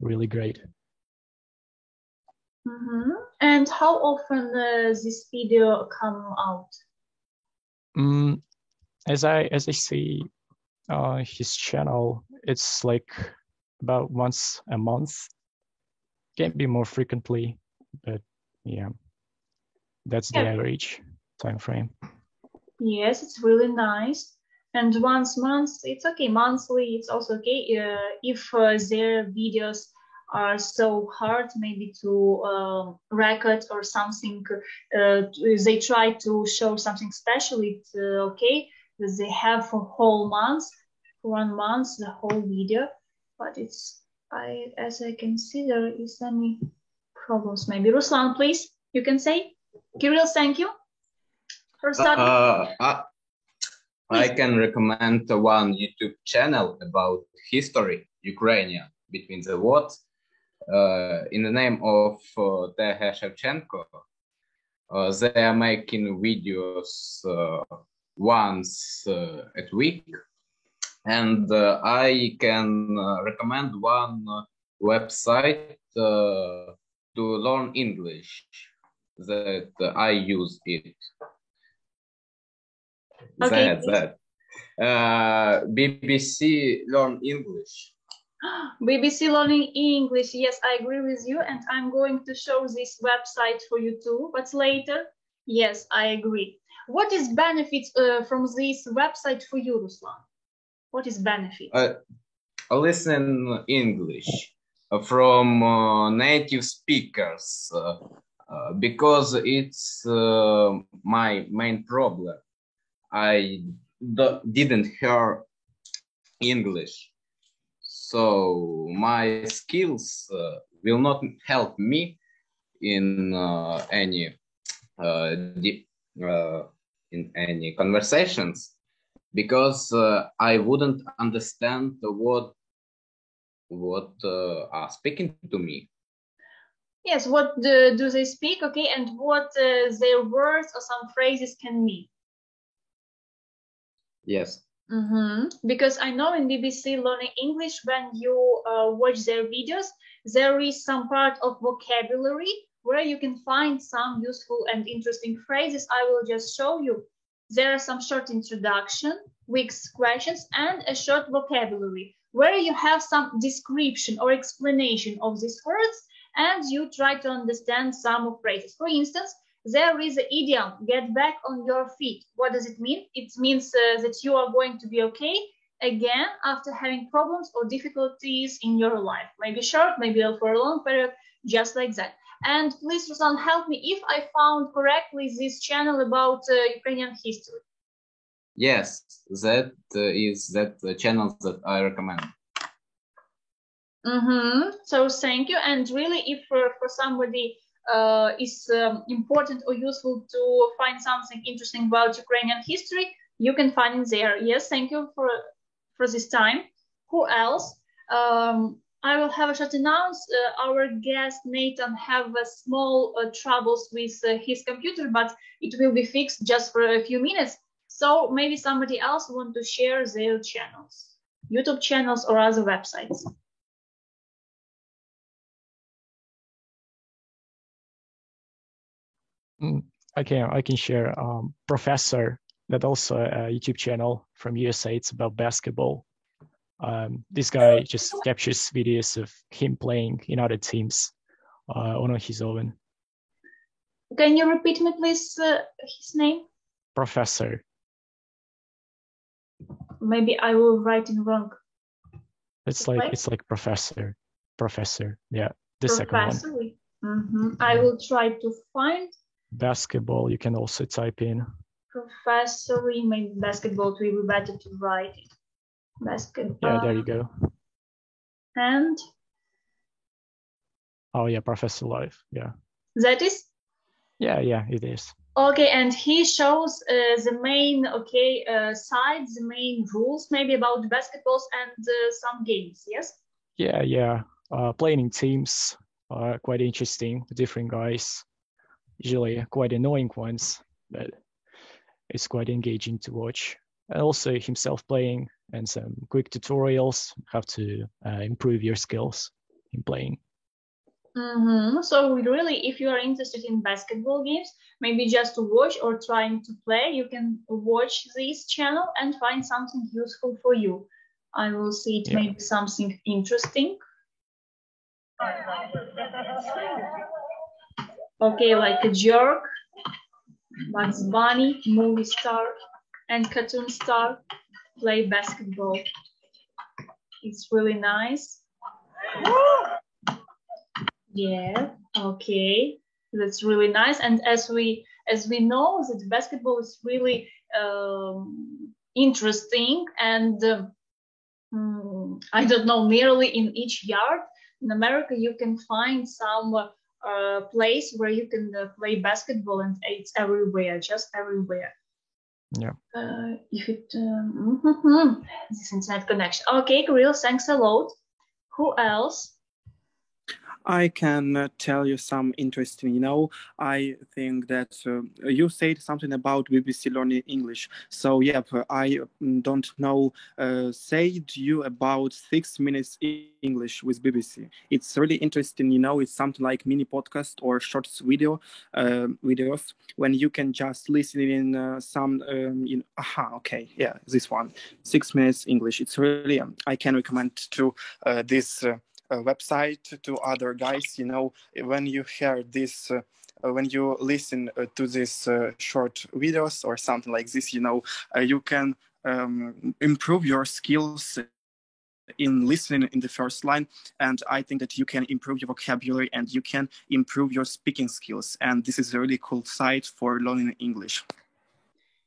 really great. And how often this video come out? As I see his channel, it's like about once a month. Can be more frequently, but yeah, that's the average time frame. Yes, it's really nice. And once a month, it's okay. Monthly, it's also okay. If their videos are so hard, maybe to record or something, they try to show something special, it's okay. They have a whole month, 1 month, the whole video. But it's, as I can see, there is any problems. Maybe Ruslan, please, you can say. Kirill, thank you for starting. I can recommend one YouTube channel about history, Ukrainian, between the words, in the name of T.H. Shevchenko. They are making videos once a week, and I can recommend one website to learn English that I use it. Okay. BBC Learn English. BBC Learning English. Yes, I agree with you, and I'm going to show this website for you too, but later. Yes, I agree. What is benefits from this website for you, Ruslan? What is benefit? Listen English from native speakers because it's my main problem. I didn't hear English, so my skills will not help me in any conversations, because I wouldn't understand what are speaking to me. Yes, what do they speak? Okay, and what their words or some phrases can mean. Yes. Because I know in BBC Learning English, when you watch their videos, there is some part of vocabulary where you can find some useful and interesting phrases. I will just show you. There are some short introduction, quick questions, and a short vocabulary where you have some description or explanation of these words, and you try to understand some of phrases. For instance, there is the idiom, get back on your feet. What does it mean? It means that you are going to be okay again after having problems or difficulties in your life. Maybe short, maybe for a long period, just like that. And please, Ruslan, help me if I found correctly this channel about Ukrainian history. Yes, that is that channel that I recommend. So thank you. And really, if for somebody is important or useful to find something interesting about Ukrainian history, you can find it there. Yes, thank you for this time. Who else? I will have a short announce. Our guest Nathan have small troubles with his computer, but it will be fixed just for a few minutes. So maybe somebody else want to share their channels, YouTube channels or other websites. I can share Professor, that also a YouTube channel from USA. It's about basketball. This guy just captures videos of him playing in other teams on his own. Can you repeat me, please, his name? Professor. Maybe I will write it wrong. It's like professor. Yeah, the second one. I will try to find basketball. You can also type in professor. Maybe basketball will be better to write it. Basketball. Yeah, there you go. And oh yeah, Professor Live. Yeah. That is. Yeah, it is. Okay, and he shows the main sides, the main rules, maybe about basketballs and some games. Yes. Yeah. Playing in teams are quite interesting. Different guys, usually quite annoying ones, but it's quite engaging to watch. And also himself playing and some quick tutorials how to improve your skills him playing. So really, if you are interested in basketball games, maybe just to watch or trying to play, you can watch this channel and find something useful for you. I will see it maybe something interesting. Okay, like a jerk, Bugs Bunny, movie star, and cartoon star play basketball. It's really nice. Yeah, okay, that's really nice. And as we know that basketball is really interesting, and I don't know, nearly in each yard in America you can find some place where you can play basketball, and it's everywhere, just everywhere. Yeah. If it this internet connection. Okay, Kirill, thanks a lot. Who else? I can tell you some interesting, I think that you said something about BBC Learning English. So, I don't know, said you about 6 minutes English with BBC. It's really interesting, it's something like mini podcast or short videos when you can just listen in some, this one, 6 minutes English. It's really, I can recommend to this website to other guys, when you hear this, when you listen to this short videos or something like this, you can improve your skills in listening in the first line, and I think that you can improve your vocabulary and you can improve your speaking skills, and this is a really cool site for learning English.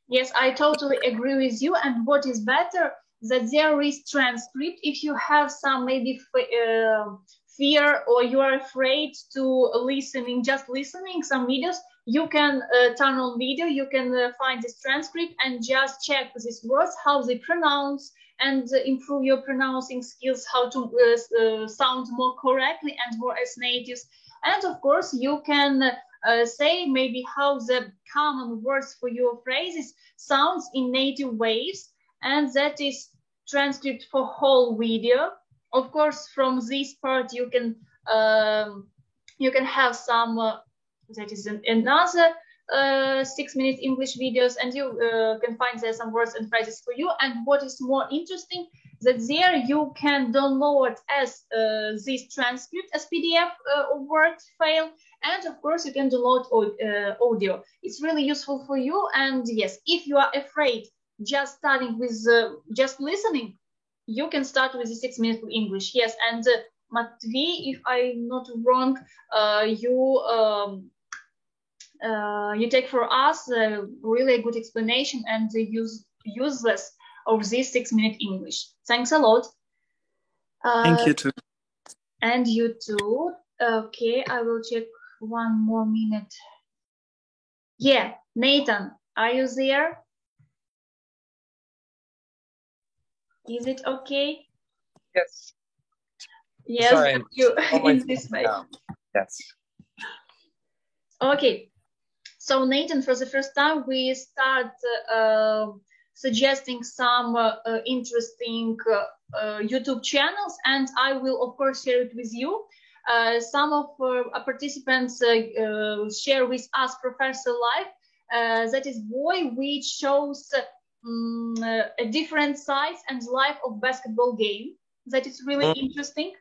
Yes, I totally agree with you, and what is better, that there is transcript. If you have some maybe fear, or you are afraid to just listening some videos, you can turn on video, you can find this transcript and just check these words, how they pronounce, and improve your pronouncing skills, how to sound more correctly and more as natives. And of course, you can say maybe how the common words for your phrases sounds in native ways. And that is transcript for whole video. Of course, from this part you can have some that is another 6 minute English videos, and you can find there some words and phrases for you. And what is more interesting, that there you can download as this transcript as PDF or Word file, and of course you can download audio. It's really useful for you. And yes, if you are afraid just starting with just listening, you can start with the 6 minute English. Yes, and Matvey, if I'm not wrong, you take for us a really good explanation and the useless of this 6 minute English. Thanks a lot. Thank you too. And you too. Okay, I will check one more minute. Yeah, Nathan, are you there? Is it okay? Yes. Yes, sorry, you in this way. Yes. Okay. So Nathan, for the first time, we start suggesting some interesting YouTube channels, and I will of course share it with you. Some of participants share with us Professor Live, that is boy which shows a different size and life of basketball game. That is really interesting.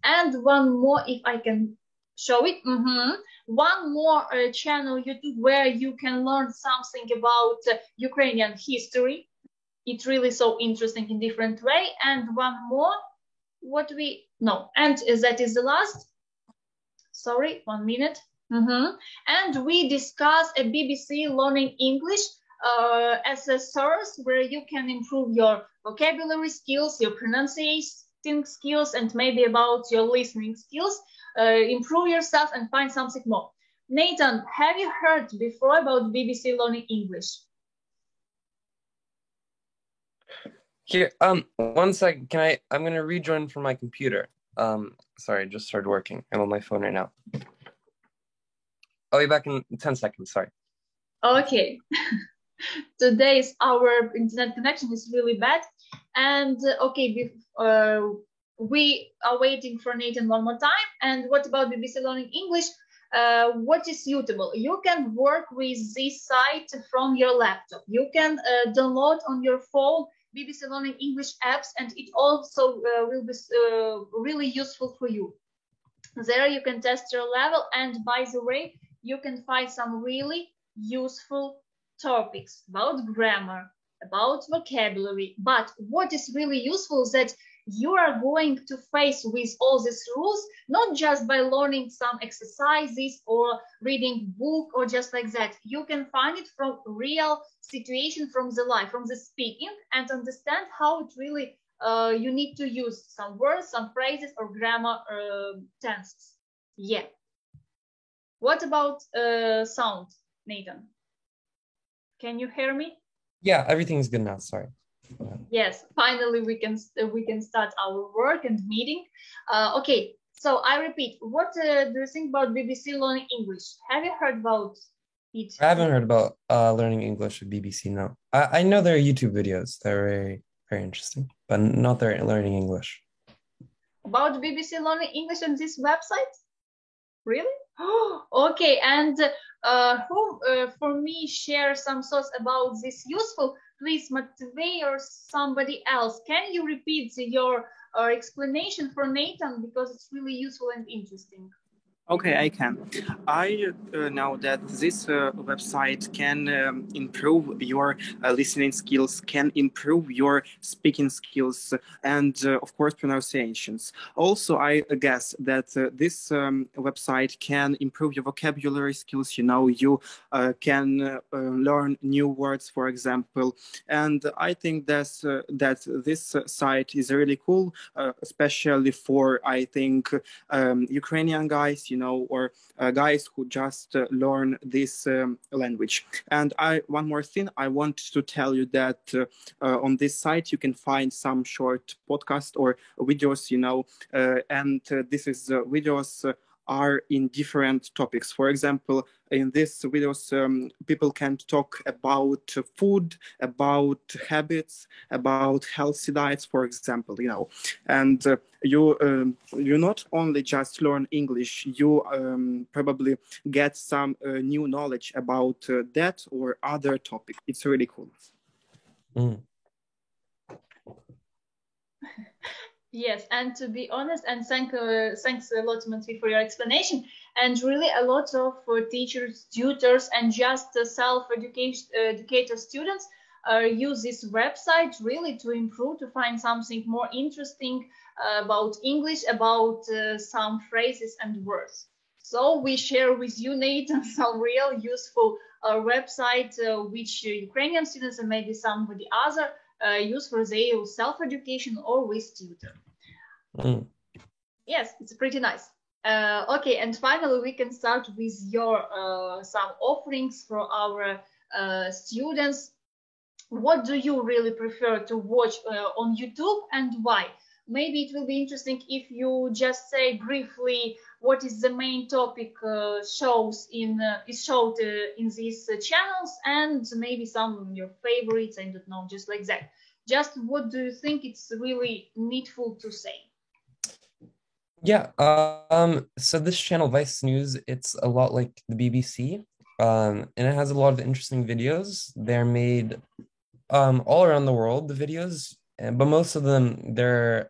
And one more, if I can show it. One more channel YouTube where you can learn something about Ukrainian history. It's really so interesting in different way. And one more, and that is the last. Sorry, 1 minute. And we discuss a BBC Learning English as a source where you can improve your vocabulary skills, your pronunciation skills, and maybe about your listening skills, improve yourself and find something more. Nathan, have you heard before about BBC Learning English? Here, 1 second. I'm gonna rejoin from my computer. Sorry, it just started working. I'm on my phone right now. I'll be back in 10 seconds, sorry. Okay. Today's our internet connection is really bad. And okay, we are waiting for Nathan one more time. And what about BBC Learning English? What is suitable? You can work with this site from your laptop. You can download on your phone BBC Learning English apps, and it also will be really useful for you. There you can test your level, and by the way, you can find some really useful topics about grammar, about vocabulary. But what is really useful is that you are going to face with all these rules, not just by learning some exercises or reading book or just like that. You can find it from real situation, from the life, from the speaking, and understand how it really you need to use some words, some phrases or grammar tenses. Yeah. What about sound, Nathan? Can you hear me? Yeah, everything's good now. Sorry. Yes, finally we can start our work and meeting. Okay, so I repeat, what do you think about BBC Learning English? Have you heard about it? I haven't heard about learning English with BBC. No, I know there are YouTube videos. They're very, very interesting, but not their learning English. About BBC Learning English on this website? Really? Okay, and who for me share some thoughts about this useful? Please, Matvey or somebody else, can you repeat your explanation for Nathan, because it's really useful and interesting? Okay, I can. I know that this website can improve your listening skills, can improve your speaking skills, and of course pronunciations. Also, I guess that this website can improve your vocabulary skills. You know, you can learn new words, for example. And I think that this site is really cool, especially for, I think, Ukrainian guys, you know, or guys who just learn this language. And one more thing, I want to tell you that on this site you can find some short podcasts or videos, you know, and this is videos are in different topics. For example, in these videos, people can talk about food, about habits, about healthy diets, for example, you know. And you not only just learn English, you probably get some new knowledge about that or other topic. It's really cool. Mm. Yes, and to be honest, and thanks a lot, Matvey, for your explanation. And really, a lot of teachers, tutors, and just self-educator students use this website really to improve, to find something more interesting about English, about some phrases and words. So we share with you, Nathan, some real useful website which Ukrainian students and maybe somebody other use for their self-education or with tutor. Mm. Yes, it's pretty nice. Okay, and finally we can start with your some offerings for our students. What do you really prefer to watch on YouTube and why? Maybe it will be interesting if you just say briefly what is the main topic is showed in these channels, and maybe some of your favorites, I don't know, just like that. Just what do you think it's really needful to say? Yeah, so this channel, Vice News, it's a lot like the BBC, and it has a lot of interesting videos. They're made all around the world, the videos, but most of them, they're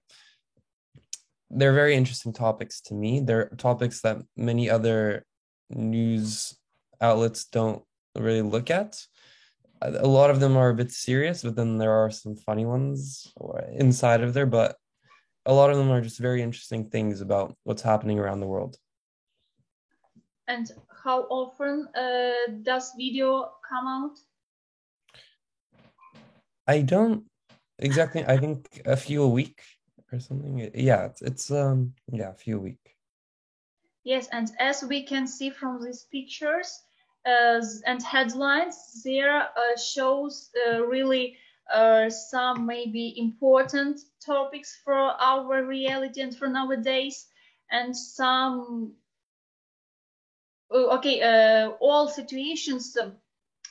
very interesting topics to me. They're topics that many other news outlets don't really look at. A lot of them are a bit serious, but then there are some funny ones inside of there, but a lot of them are just very interesting things about what's happening around the world. And how often does video come out? I don't exactly. I think a few a week or something. Yeah, it's a few a week. Yes, and as we can see from these pictures and headlines, there shows really some maybe important topics for our reality and for nowadays, and some all situations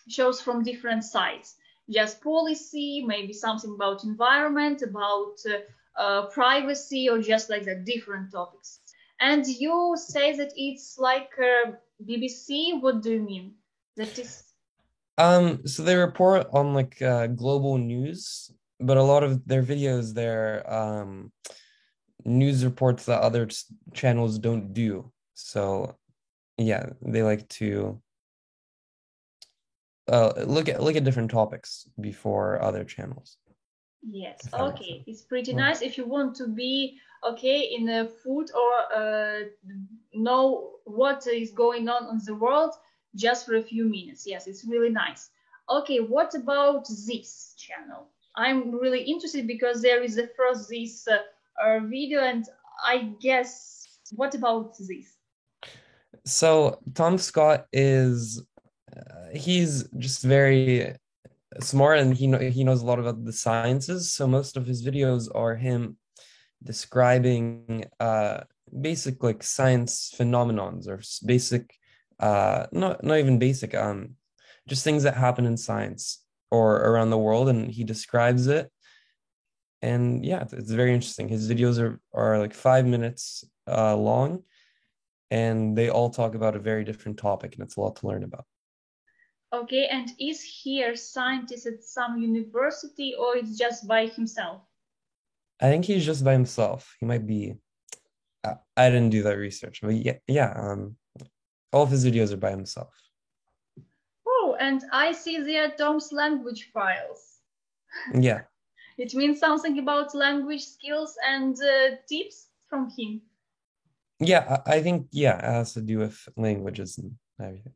shows from different sides. Just policy, maybe something about environment, about privacy, or just like the different topics. And you say that it's like BBC. What do you mean? That is. So they report on like global news, but a lot of their videos, they're news reports that other channels don't do. So yeah, they like to look at different topics before other channels. Yes, okay, it's pretty nice if you want to be in the food or know what is going on the world just for a few minutes. Yes, it's really nice. Okay, what about this channel? I'm really interested because there is the first this video, and I guess, what about this? So Tom Scott is he's just very smart, and he knows a lot about the sciences. So most of his videos are him describing basic like science phenomenons, or basic not even basic just things that happen in science or around the world, and he describes it. And yeah, it's very interesting. His videos are like 5 minutes long, and they all talk about a very different topic, and it's a lot to learn about. Okay, and is he a scientist at some university, or it's just by himself? I think he's just by himself. He might be. I didn't do that research, but yeah. All of his videos are by himself. Oh, and I see there Tom's language files. Yeah. It means something about language skills and tips from him. Yeah, I think it has to do with languages and everything.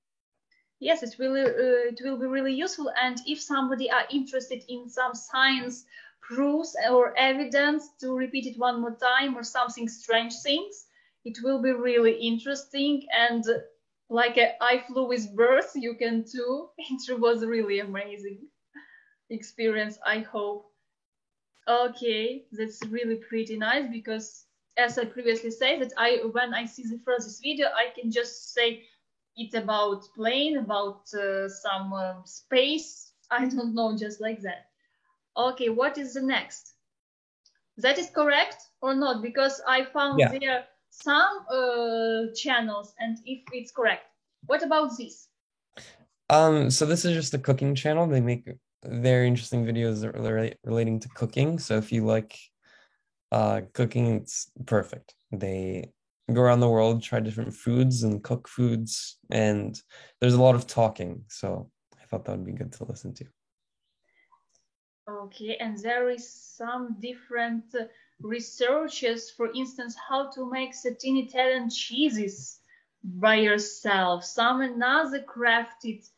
Yes, it will be really useful. And if somebody are interested in some science proofs or evidence to repeat it one more time, or something strange things, it will be really interesting. And like I flew with birds, you can too. It was really amazing experience, I hope. Okay, that's really pretty nice, because as I previously said, that when I see the first video, I can just say it's about plane, about some space. I don't know, just like that. Okay, what is the next? That is correct or not? Because I found there some channels, and if it's correct. What about this? So this is just a cooking channel. They make very interesting videos relating to cooking. So if you like cooking, it's perfect. They go around the world, try different foods and cook foods, and there's a lot of talking. So I thought that would be good to listen to. Okay, and there is some different researches, for instance, how to make certain Italian cheeses by yourself, some another crafted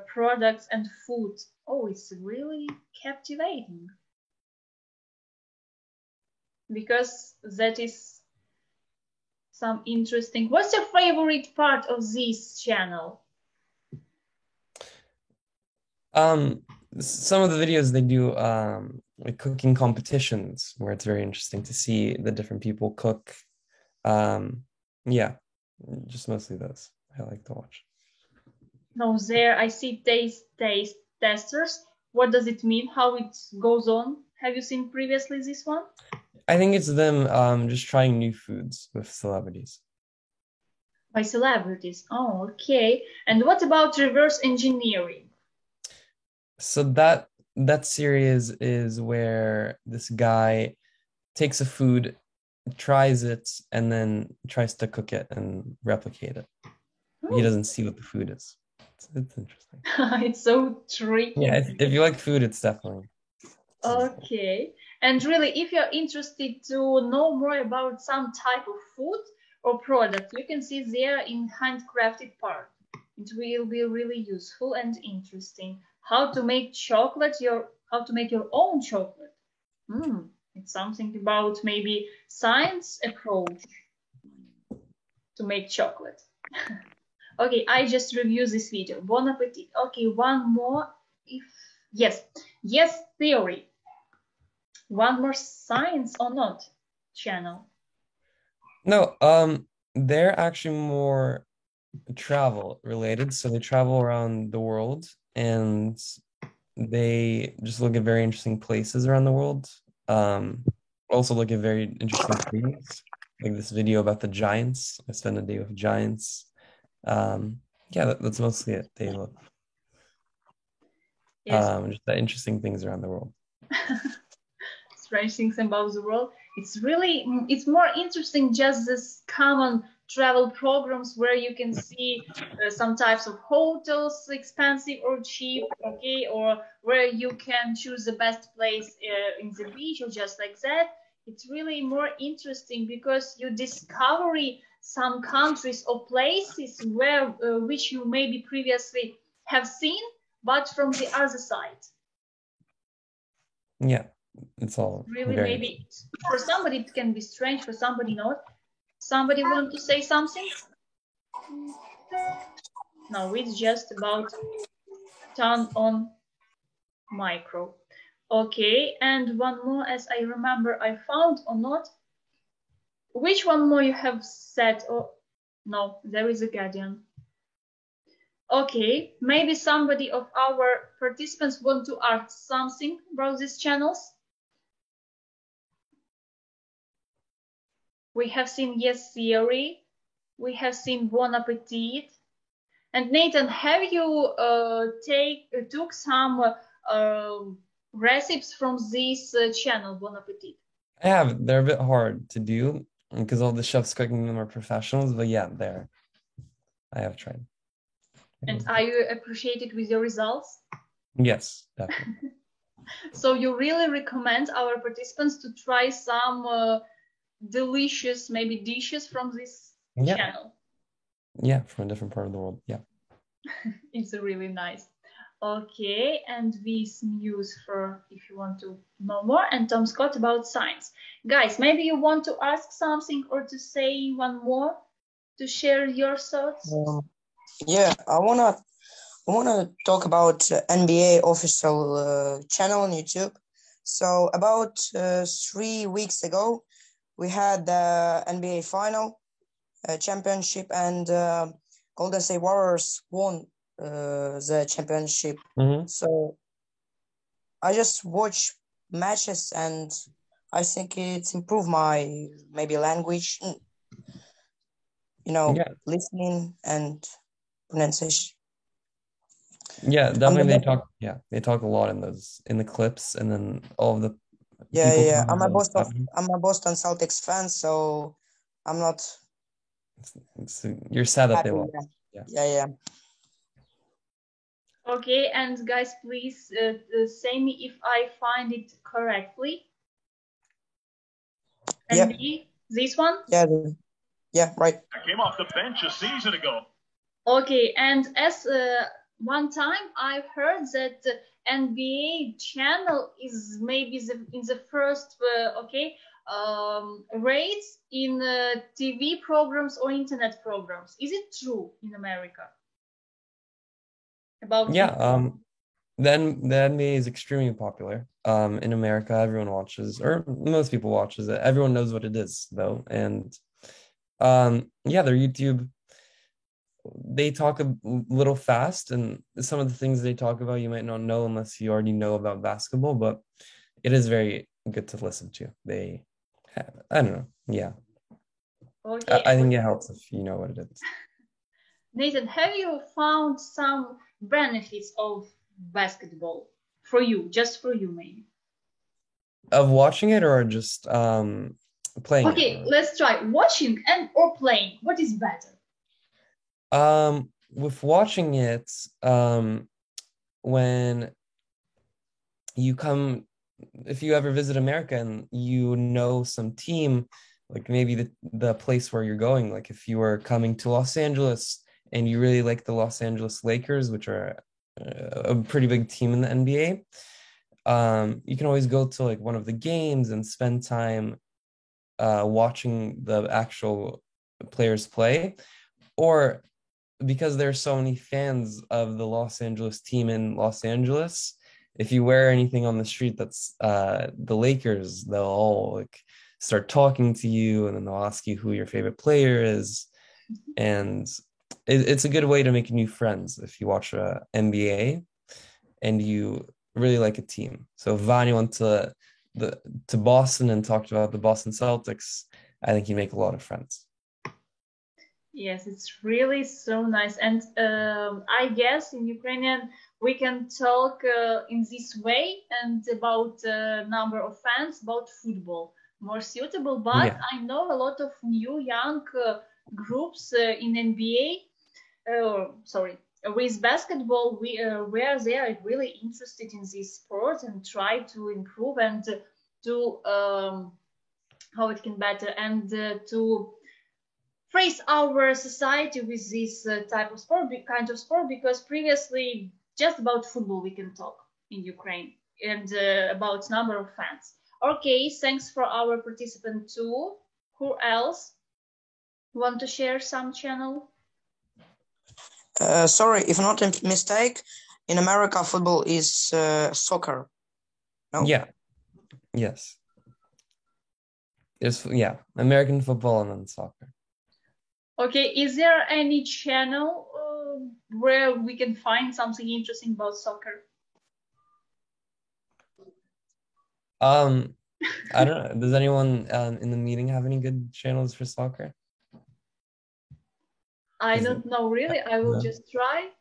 products and food. Oh, it's really captivating, because that is some interesting. What's your favorite part of this channel? Some of the videos they do like cooking competitions, where it's very interesting to see the different people cook. Yeah, just mostly those I like to watch. Now there I see taste testers. What does it mean? How it goes on? Have you seen previously this one? I think it's them just trying new foods with celebrities. By celebrities. Oh, okay. And what about reverse engineering? So that series is where this guy takes a food, tries it, and then tries to cook it and replicate it. He doesn't see what the food is. It's interesting. It's so tricky. Yeah, if you like food, it's definitely. Okay. And really, if you're interested to know more about some type of food or product, you can see there in handcrafted part. It will be really useful and interesting. How to make chocolate, how to make your own chocolate. It's something about maybe science approach to make chocolate. Okay, I just reviewed this video. Bon appetit. Okay, one more. Yes, theory. One more science or not channel? No, they're actually more travel related. So they travel around the world, and they just look at very interesting places around the world. Also look at very interesting things, like this video about the giants. I spent a day with giants. Yeah, that's mostly it. They look Yes. just the interesting things around the world. Strange things about the world. It's more interesting just this common travel programs where you can see some types of hotels, expensive or cheap, okay, or where you can choose the best place in the beach or just like that. It's really more interesting because you discover some countries or places where which you maybe previously have seen, but from the other side. Yeah, it's all Really, very maybe for somebody it can be strange, for somebody not. Somebody want to say something? No, it's just about turn on micro. Okay, and one more, as I remember, I found or not. Which one more you have said? Oh, no, there is a guardian. Okay, maybe somebody of our participants want to ask something about these channels. We have seen Yes Theory. We have seen Bon Appetit. And Nathan, have you took some recipes from this channel, Bon Appetit? I have. They're a bit hard to do because all the chefs cooking them are professionals, but yeah, I have tried. And are you appreciated with your results? Yes, definitely. So you really recommend our participants to try some delicious, maybe dishes from this channel? Yeah, from a different part of the world. Yeah. It's really nice. Okay, and this news for if you want to know more, and Tom Scott about science. Guys, maybe you want to ask something or to say one more, to share your thoughts? Yeah, I wanna talk about NBA official channel on YouTube. So about 3 weeks ago, we had the NBA final championship, and Golden State Warriors won the championship. So I just watch matches, and I think it's improved my maybe language, listening and pronunciation. Yeah, definitely. They talk a lot in the clips, and then all of the I'm a Boston Celtics fan, so I'm not. You're sad that they lost. Yeah. Okay, and guys, please say me if I find it correctly. And this one? Yeah, right. I came off the bench a season ago. Okay, and as one time I heard that NBA channel is maybe in the first rates in TV programs or internet programs. Is it true in America? Then the NBA is extremely popular in America. Everyone watches, or most people watches it. Everyone knows what it is though, and their YouTube, they talk a little fast, and some of the things they talk about you might not know unless you already know about basketball, but it is very good to listen to. I don't know. Yeah. Okay. I think it helps if you know what it is. Nathan, have you found some benefits of basketball for you, just for you maybe? Of watching it or just playing it? Okay, let's try watching and or playing. What is better? With watching it, when you come, if you ever visit America and you know some team, like maybe the place where you're going, like if you were coming to Los Angeles and you really like the Los Angeles Lakers, which are a pretty big team in the NBA, you can always go to like one of the games and spend time watching the actual players play. Or because there's so many fans of the Los Angeles team in Los Angeles, if you wear anything on the street that's the Lakers, they'll all like start talking to you, and then they'll ask you who your favorite player is. And it's a good way to make new friends if you watch NBA and you really like a team. So Vanya went to to Boston and talked about the Boston Celtics, I think you make a lot of friends. Yes, it's really so nice. And I guess in Ukrainian, we can talk in this way and about number of fans, about football, more suitable. But Yeah. I know a lot of new young groups in NBA, with basketball, where they are really interested in this sport and try to improve and to how it can better and to phrase our society with this type of sport, kind of sport, because previously just about football we can talk in Ukraine and about number of fans. Okay, thanks for our participant too. Who else want to share some channel? Sorry, if not a mistake, in America football is soccer. No? Yeah. Yes. There's American football and then soccer. Okay, is there any channel where we can find something interesting about soccer? I don't know. Does anyone in the meeting have any good channels for soccer? I don't know really. I will just try.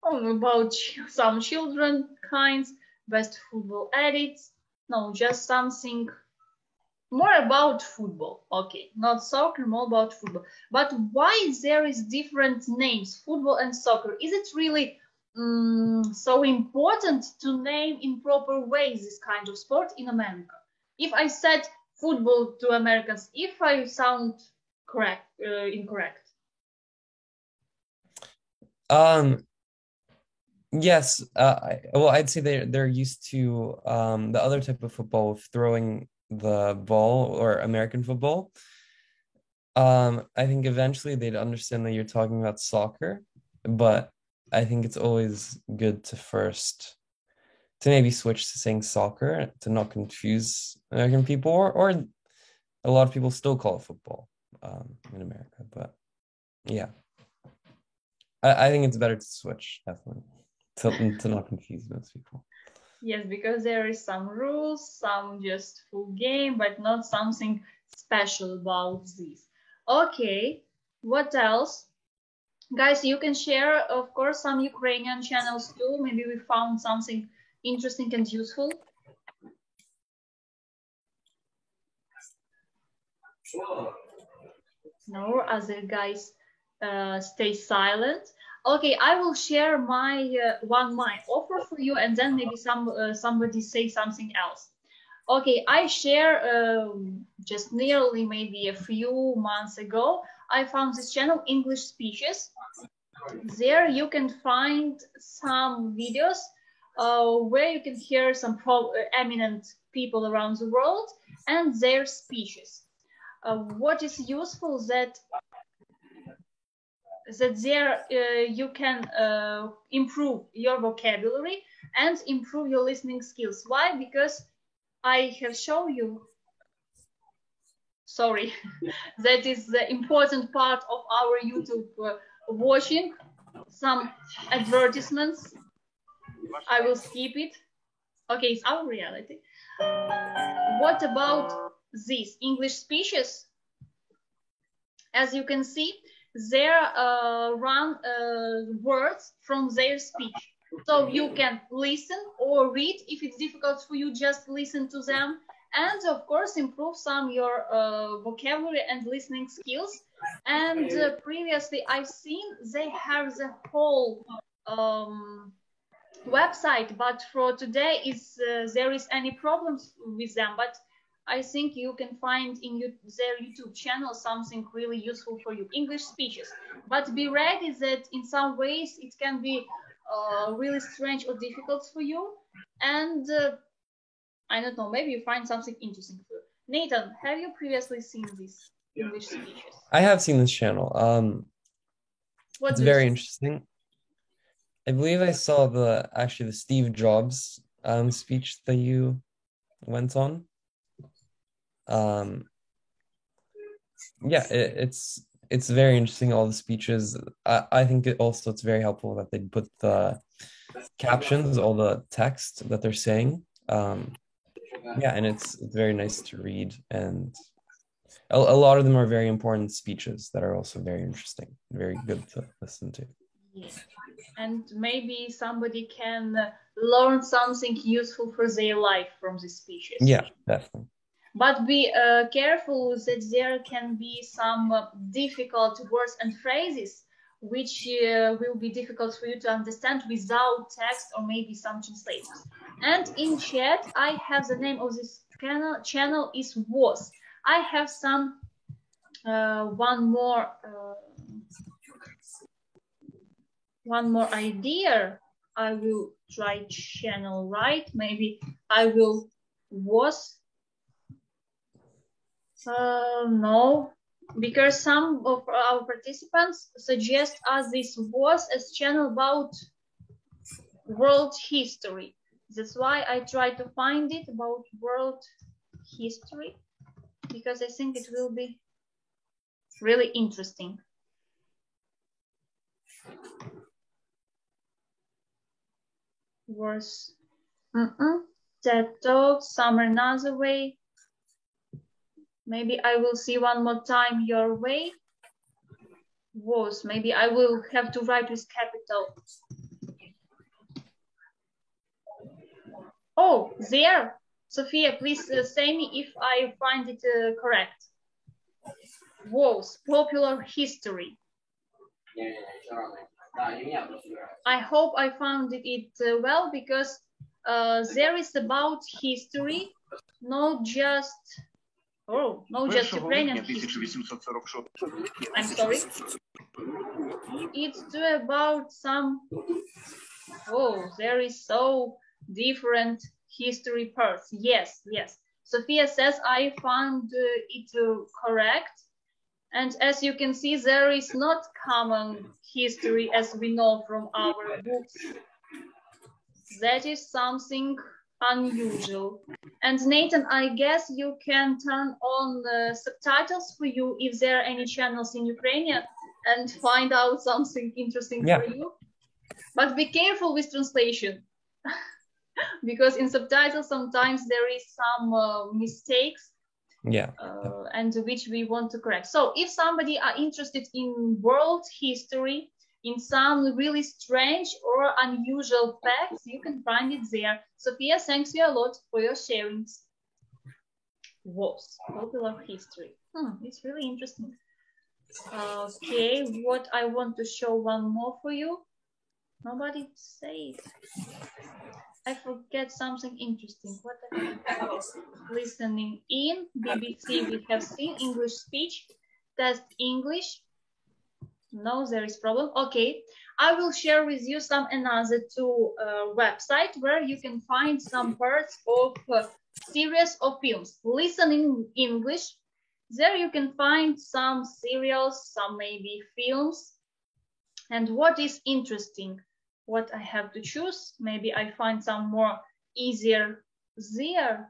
About some children kinds, best football edits. No, just something more about football. Okay, not soccer, more about football. But why there is different names, football and soccer? Is it really so important to name in proper ways this kind of sport in America? If I said football to Americans, if I sound incorrect? Yes. Well, I'd say they're used to the other type of football, of throwing the ball, or American football. I think eventually they'd understand that you're talking about soccer, but I think it's always good to maybe switch to saying soccer to not confuse American people, or a lot of people still call it football in America. But yeah, I think it's better to switch, definitely, to not confuse most people. Yes, because there is some rules, some just full game, but not something special about this. Okay, what else? Guys, you can share, of course, some Ukrainian channels too. Maybe we found something interesting and useful. No, other guys stay silent. Okay, I will share my offer for you, and then maybe somebody say something else. Okay, I share just nearly maybe a few months ago. I found this channel, English Speeches. There you can find some videos where you can hear some eminent people around the world and their speeches. What is useful that there you can improve your vocabulary and improve your listening skills. Why? Because I have shown you, sorry, that is the important part of our YouTube watching, some advertisements. I will skip it. Okay, it's our reality. What about these English speeches? As you can see, there run words from their speech. So you can listen or read. If it's difficult for you, just listen to them. And of course, improve some your vocabulary and listening skills. And previously, I've seen they have the whole website, but for today, there is any problems with them. But I think you can find in their YouTube channel something really useful for you, English speeches. But be ready that in some ways it can be really strange or difficult for you. And I don't know, maybe you find something interesting for you. Nathan, have you previously seen these English speeches? I have seen this channel. It's very interesting. I believe I saw the Steve Jobs speech that you went on. Yeah, it's very interesting, all the speeches. I think it's very helpful that they put the captions, all the text that they're saying. Yeah, and it's very nice to read, and a lot of them are very important speeches that are also very interesting, very good to listen to. Yeah. And maybe somebody can learn something useful for their life from these speeches. Yeah, definitely. But be careful that there can be some difficult words and phrases which will be difficult for you to understand without text or maybe some translators. And in chat, I have the name of this channel is was. I have some one more idea. I will try channel right. Maybe I will was. No, because some of our participants suggest us this was as channel about world history. That's why I try to find it about world history, because I think it will be really interesting. Was TED Talk, some another way. Maybe I will see one more time your way. Was, maybe I will have to write with capital. Oh, there. Sophia, please say me if I find it correct. Was, popular history. I hope I found it well, because there is about history, not just Ukrainian history. I'm sorry. It's about some, there is so different history parts. Yes. Sophia says I found it correct. And as you can see, there is not common history as we know from our books. That is something unusual. And Nathan, I guess you can turn on the subtitles for you if there are any channels in Ukrainian and find out something interesting for you. But be careful with translation, because in subtitles sometimes there is some mistakes. And which we want to correct. So if somebody are interested in world history, in some really strange or unusual facts, you can find it there. Sophia, thanks you a lot for your sharings. Was popular history. It's really interesting. Okay, what I want to show one more for you. Nobody say it. I forget something interesting. What listening in BBC we have seen English speech, test English. No, there is problem. Okay, I will share with you some another two website where you can find some parts of series of films. Listening English. There you can find some serials, some maybe films. And what is interesting? What I have to choose? Maybe I find some more easier there.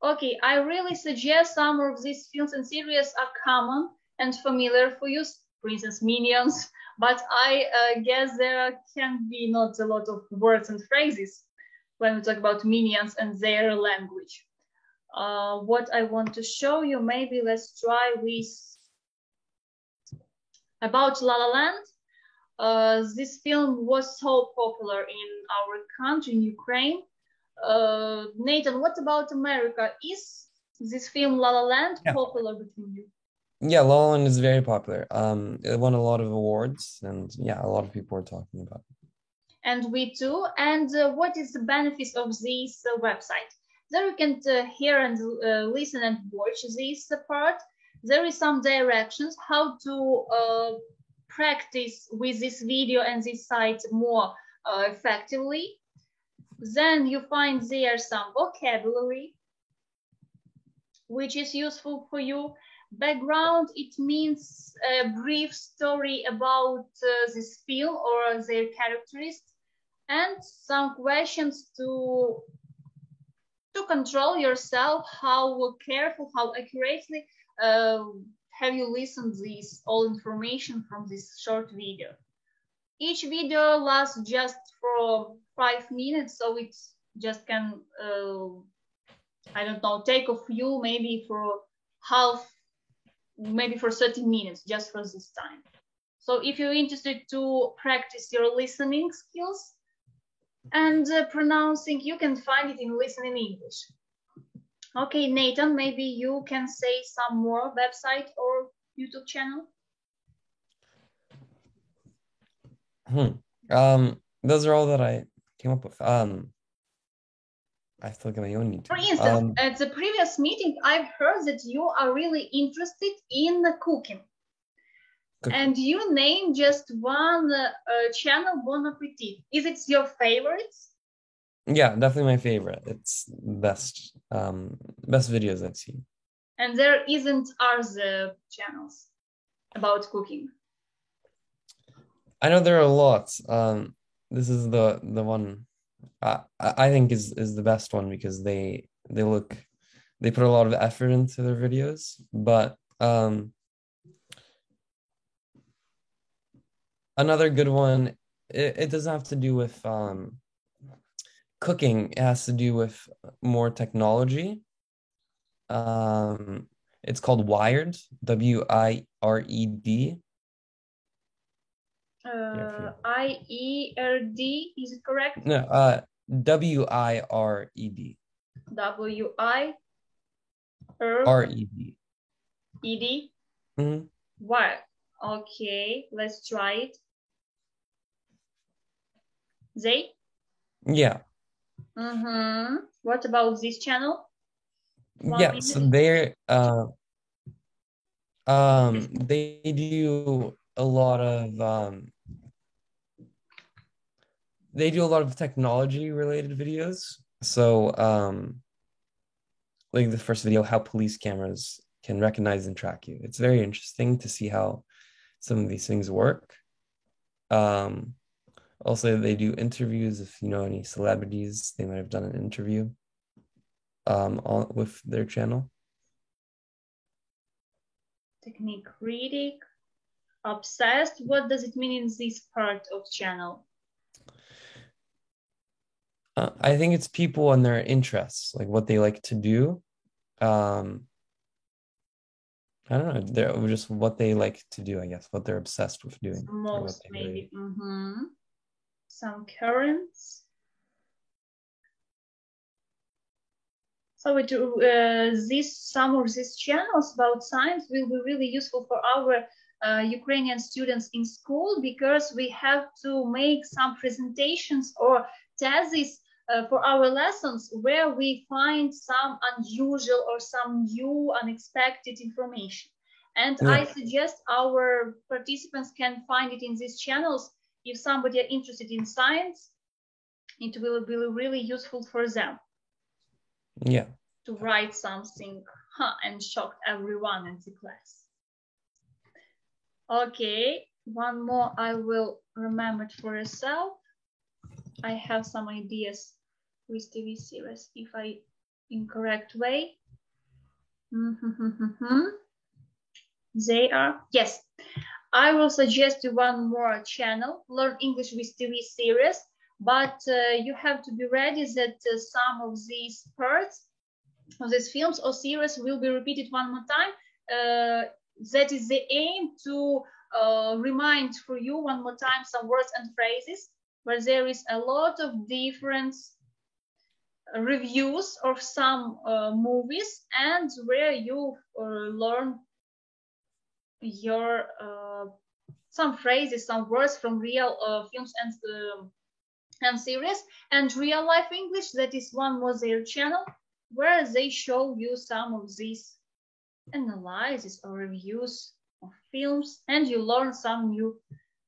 Okay, I really suggest some of these films and series are common and familiar for you, for instance, Minions, but I guess there can be not a lot of words and phrases when we talk about Minions and their language. What I want to show you, maybe let's try with about La La Land. This film was so popular in our country, in Ukraine. Nathan, what about America? Is this film La La Land popular between you? Yeah, La La Land is very popular. It won a lot of awards, and yeah, a lot of people are talking about it. And we too. And what is the benefits of this website? There you can hear and listen and watch this part. There is some directions how to practice with this video and this site more effectively. Then you find there some vocabulary, which is useful for you. Background, it means a brief story about this film or their characteristics, and some questions to control yourself, how careful, how accurately have you listened this all information from this short video. Each video lasts just for 5 minutes, so it just can I don't know, take of you maybe for half, maybe for 30 minutes, just for this time. So if you're interested to practice your listening skills and pronouncing, you can find it in Listening English. Okay, Nathan, maybe you can say some more website or YouTube channel. Those are all that I came up with. I have to look at my own YouTube. For instance, at the previous meeting, I've heard that you are really interested in cooking. And you named just one channel, Bon Appetit. Is it your favorite? Yeah, definitely my favorite. It's best videos I've seen. And there isn't other channels about cooking. I know there are lots. This is the one I think is the best one because they put a lot of effort into their videos. But another good one, it doesn't have to do with cooking. It has to do with more technology. It's called Wired, WIRED. IERD, is it correct? No, WIRED. WIRED. Mm-hmm. Wired. Okay, let's try it. They? Yeah. Mm-hmm. What about this channel? Yeah, so they do a lot of technology related videos. So like the first video, how police cameras can recognize and track you. It's very interesting to see how some of these things work. Also, they do interviews. If you know any celebrities, they might have done an interview with their channel. Technique critic, obsessed. What does it mean in this part of channel? I think it's people and their interests, like what they like to do. I don't know. They're just what they like to do, I guess, what they're obsessed with doing. Most maybe. Some currents. So some of these channels about science will be really useful for our Ukrainian students in school because we have to make some presentations or theses for our lessons where we find some unusual or some new unexpected information. And I suggest our participants can find it in these channels. If somebody are interested in science, it will be really useful for them. Yeah. To write something and shock everyone in the class. Okay, one more I will remember it for yourself. I have some ideas with TV series if I in correct way. They are, yes. I will suggest you one more channel, Learn English with TV series, but you have to be ready that some of these parts of these films or series will be repeated one more time. That is the aim to remind for you one more time some words and phrases where there is a lot of different reviews of some movies and where you learn your some phrases, some words from real films and series, and real life English. That is one more their channel where they show you some of these analyses or reviews of films and you learn some new.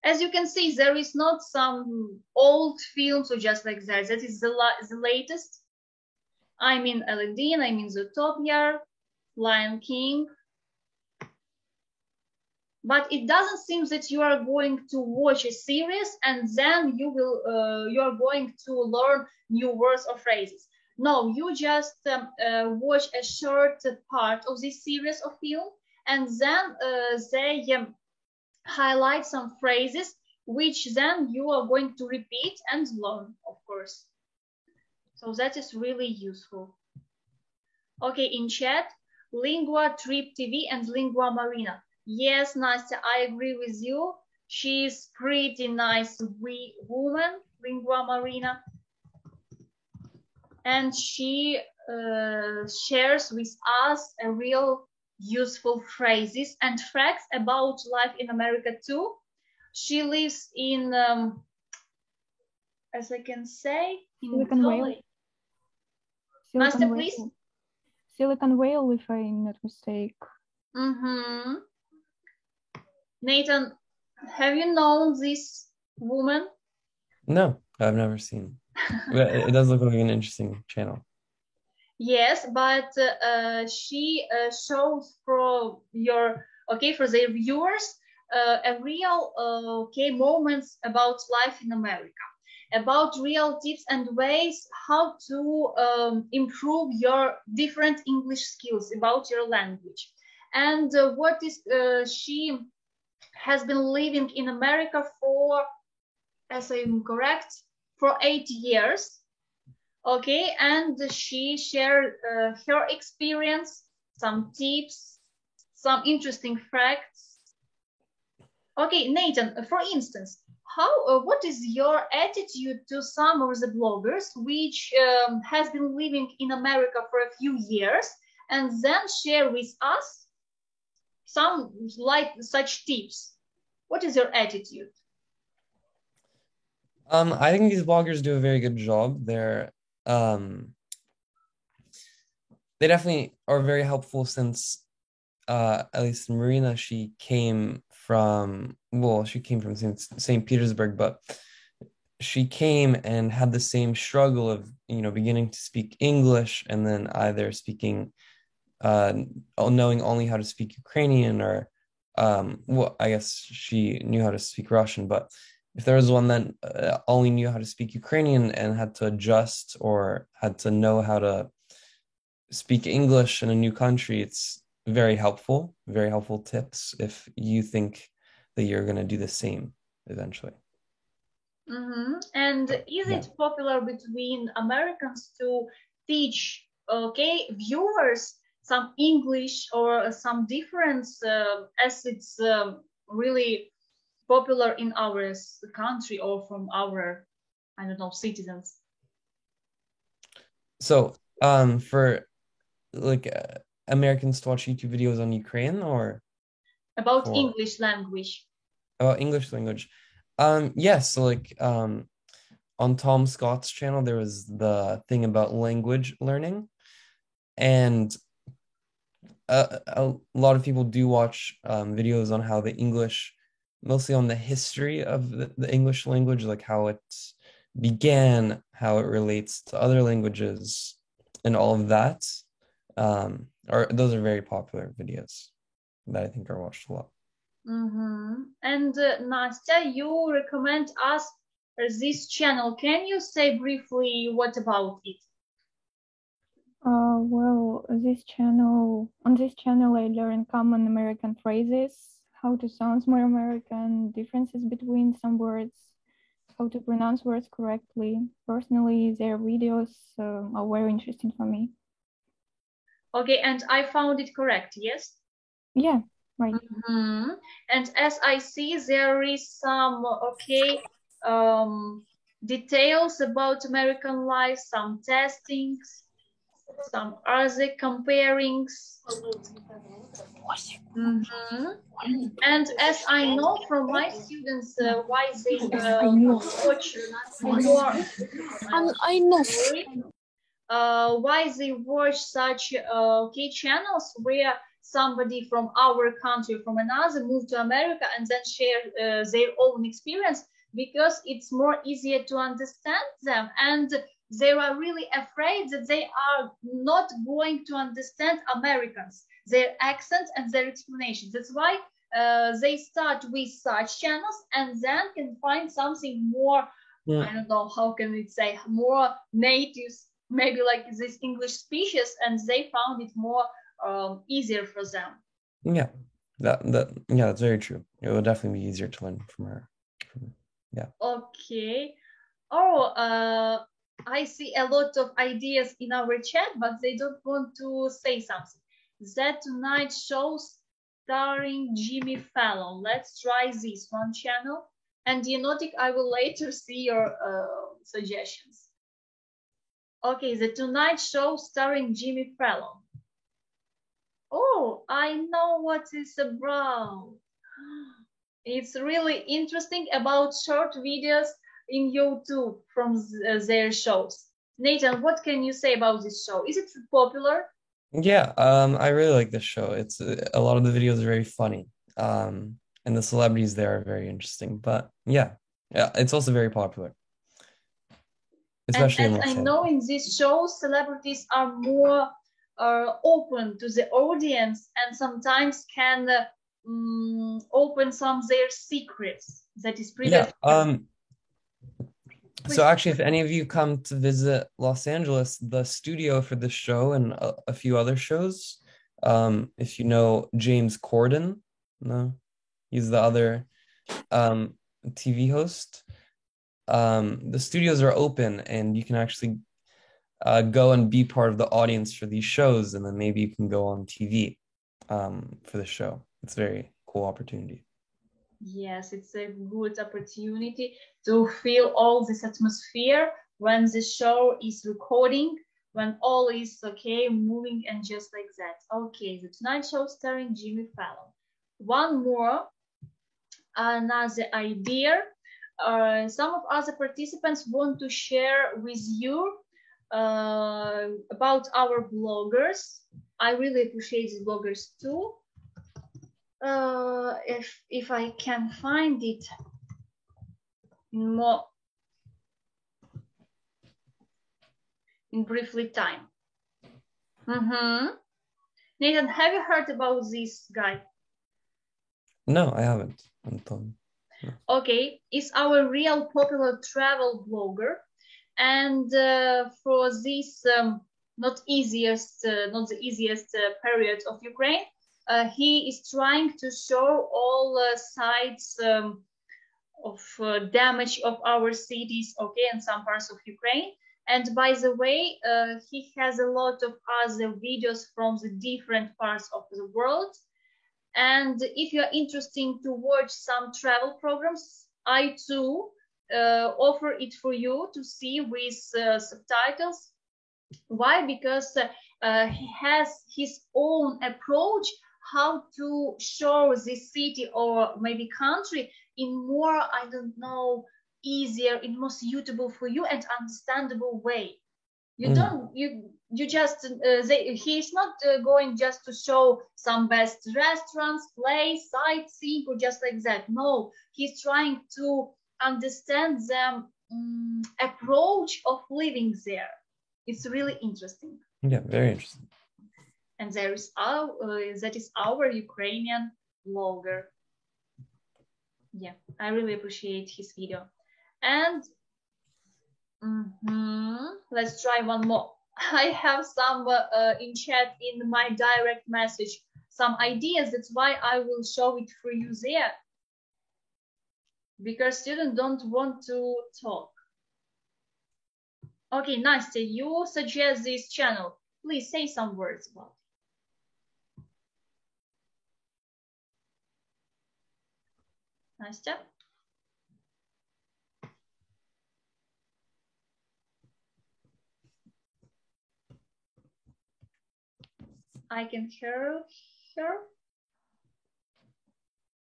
As you can see, there is not some old films or just like that. That is the latest. I mean Aladdin, I mean Zootopia, Lion King. But it doesn't seem that you are going to watch a series and then you are going to learn new words or phrases. No, you just watch a short part of this series of film and then they highlight some phrases which then you are going to repeat and learn, of course. So that is really useful. Okay, in chat, Lingua Trip TV and Lingua Marina. Yes, Nastya, I agree with you. She's pretty nice woman, Lingua Marina. And she shares with us a real useful phrases and facts about life in America too. She lives in, as I can say, in Silicon Valley. Nastya, please. Silicon Valley, if I'm not mistaken. Mm-hmm. Nathan, have you known this woman? No, I've never seen. But it does look like an interesting channel. Yes, but she shows for their viewers a real moments about life in America, about real tips and ways how to improve your different English skills, about your language. And what is she has been living in America for, as I'm correct, for 8 years. Okay, and she shared her experience, some tips, some interesting facts. Okay, Nathan, for instance, what is your attitude to some of the bloggers which has been living in America for a few years and then share with us some like such tips? What is your attitude? I think these bloggers do a very good job. They definitely are very helpful since at least Marina, she came from St. Petersburg, but she came and had the same struggle of, beginning to speak English and then either speaking, knowing only how to speak Ukrainian or, I guess she knew how to speak Russian, but if there was one that only knew how to speak Ukrainian and had to adjust or had to know how to speak English in a new country, it's very helpful tips if you think that you're going to do the same eventually. Mm-hmm. And is it popular between Americans to teach, viewers some English or some difference as it's really popular in our country or from our, citizens? So, for Americans to watch YouTube videos on Ukraine or about English language? About English language. Yes, so on Tom Scott's channel, there was the thing about language learning, and a lot of people do watch videos on how the English, mostly on the history of the English language, like how it began, how it relates to other languages, and all of that. Those are very popular videos that I think are watched a lot. Mm-hmm. And Nastya, you recommend us this channel. Can you say briefly what about it? Well, on this channel I learn common American phrases, how to sound more American, differences between some words, how to pronounce words correctly. Personally, their videos are very interesting for me. Okay, and I found it correct, yes? Yeah, right. Mm-hmm. And as I see, there is some, details about American life, some testings, some other comparings. Mm-hmm. And as I know from my students why they watch more, why they watch such channels where somebody from our country, from another, moved to America and then share their own experience, because it's more easier to understand them, and they are really afraid that they are not going to understand Americans, their accent and their explanations. That's why they start with such channels and then can find something more, I don't know, how can we say, more native, maybe like this English species, and they found it more easier for them. Yeah, that's very true. It would definitely be easier to learn from her. Yeah. Okay. I see a lot of ideas in our chat, but they don't want to say something. That Tonight Show starring Jimmy Fallon. Let's try this one channel. And Dianotic, I will later see your suggestions. Okay, The Tonight Show starring Jimmy Fallon. Oh, I know what it's about. It's really interesting about short videos in YouTube from their shows. Nathan, what can you say about this show? Is it popular? Yeah, I really like this show. It's a lot of the videos are very funny. And the celebrities there are very interesting. But yeah, it's also very popular. Especially and in Los I Angeles. know in this show, celebrities are more open to the audience and sometimes can open some of their secrets that is private. Yeah. So actually, if any of you come to visit Los Angeles, the studio for this show and a few other shows, if you know James Corden, no, he's the other TV host. The studios are open and you can actually go and be part of the audience for these shows, and then maybe you can go on TV for the show. It's a very cool opportunity. Yes, it's a good opportunity to feel all this atmosphere when the show is recording, when all is okay, moving and just like that. Okay, The Tonight Show starring Jimmy Fallon. One more, another idea. Some of other participants want to share with you about our bloggers. I really appreciate these bloggers too. If I can find it in briefly time. Nathan, have you heard about this guy? No, I haven't. Anton. No. Okay, it's our real popular travel blogger, and for this not the easiest period of Ukraine, he is trying to show all sides of damage of our cities, okay, in some parts of Ukraine. And by the way, he has a lot of other videos from the different parts of the world. And if you're interested to watch some travel programs, I too offer it for you to see with subtitles. Why? Because he has his own approach how to show this city or maybe country in more, I don't know, easier, in more suitable for you and understandable way. You don't, you just, he's not going just to show some best restaurants, place, sightseeing, or just like that. No, he's trying to understand the approach of living there. It's really interesting. Yeah, very interesting. And there is that is our Ukrainian blogger. Yeah, I really appreciate his video. And let's try one more. I have some in chat in my direct message, some ideas. That's why I will show it for you there. Because students don't want to talk. Okay, Nastya, you suggest this channel. Please say some words about it. Nastya? I can hear her.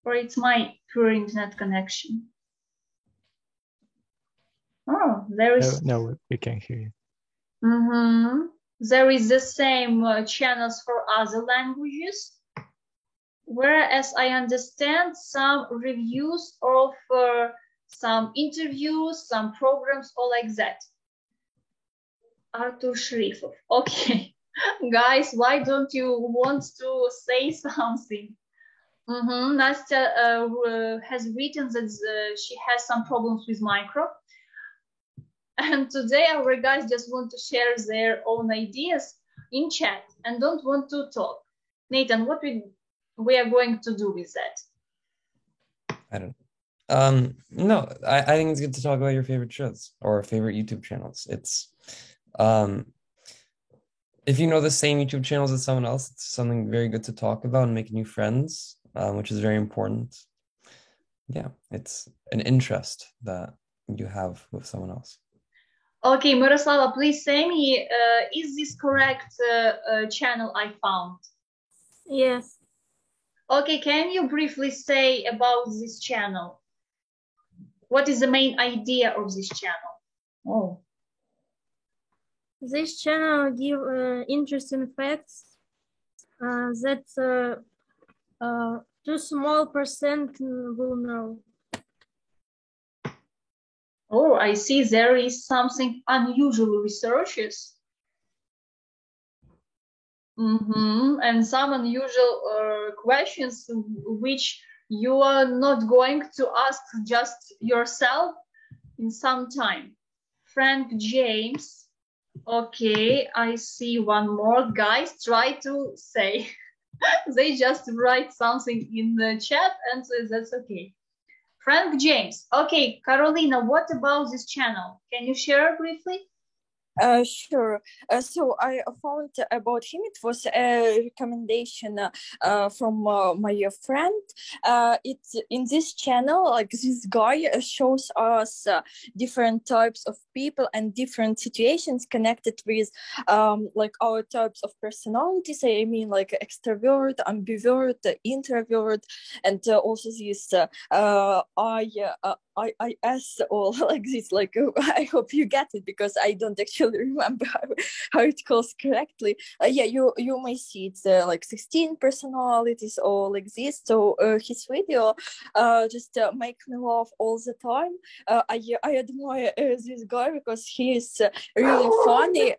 Or it's my poor internet connection. Oh, there is... No, we can't hear you. There is the same channels for other languages. Whereas I understand some reviews of some interviews, some programs, all like that. Artur Shrifov. Okay. Guys, why don't you want to say something? Nastya has written that she has some problems with micro. And today our guys just want to share their own ideas in chat and don't want to talk. Nathan, what we are going to do with that? I don't know. No, I think it's good to talk about your favorite shows or favorite YouTube channels. It's if you know the same YouTube channels as someone else, it's something very good to talk about and make new friends, which is very important. Yeah, it's an interest that you have with someone else. Okay, Miroslava, please say me, is this correct channel I found? Yes. Okay, can you briefly say about this channel? What is the main idea of this channel? Oh. This channel give interesting facts that 2 small percent will know. Oh, I see there is something unusual researches. And some unusual questions which you are not going to ask just yourself in some time. Frank James. Okay, I see one more. Guys, try to say. They just write something in the chat and that's okay. Frank James. Okay, Carolina, what about this channel? Can you share briefly? Sure. So I found about him. It was a recommendation from my friend. It's in this channel, like this guy shows us different types of people and different situations connected with like our types of personalities. I mean, like extrovert, ambivert, introvert, and also this IS all like this. Like I hope you get it because I don't actually remember how it calls correctly. Yeah, you may see it's like 16 personalities or like this. So his video just make me laugh all the time. I admire this guy because he is really funny.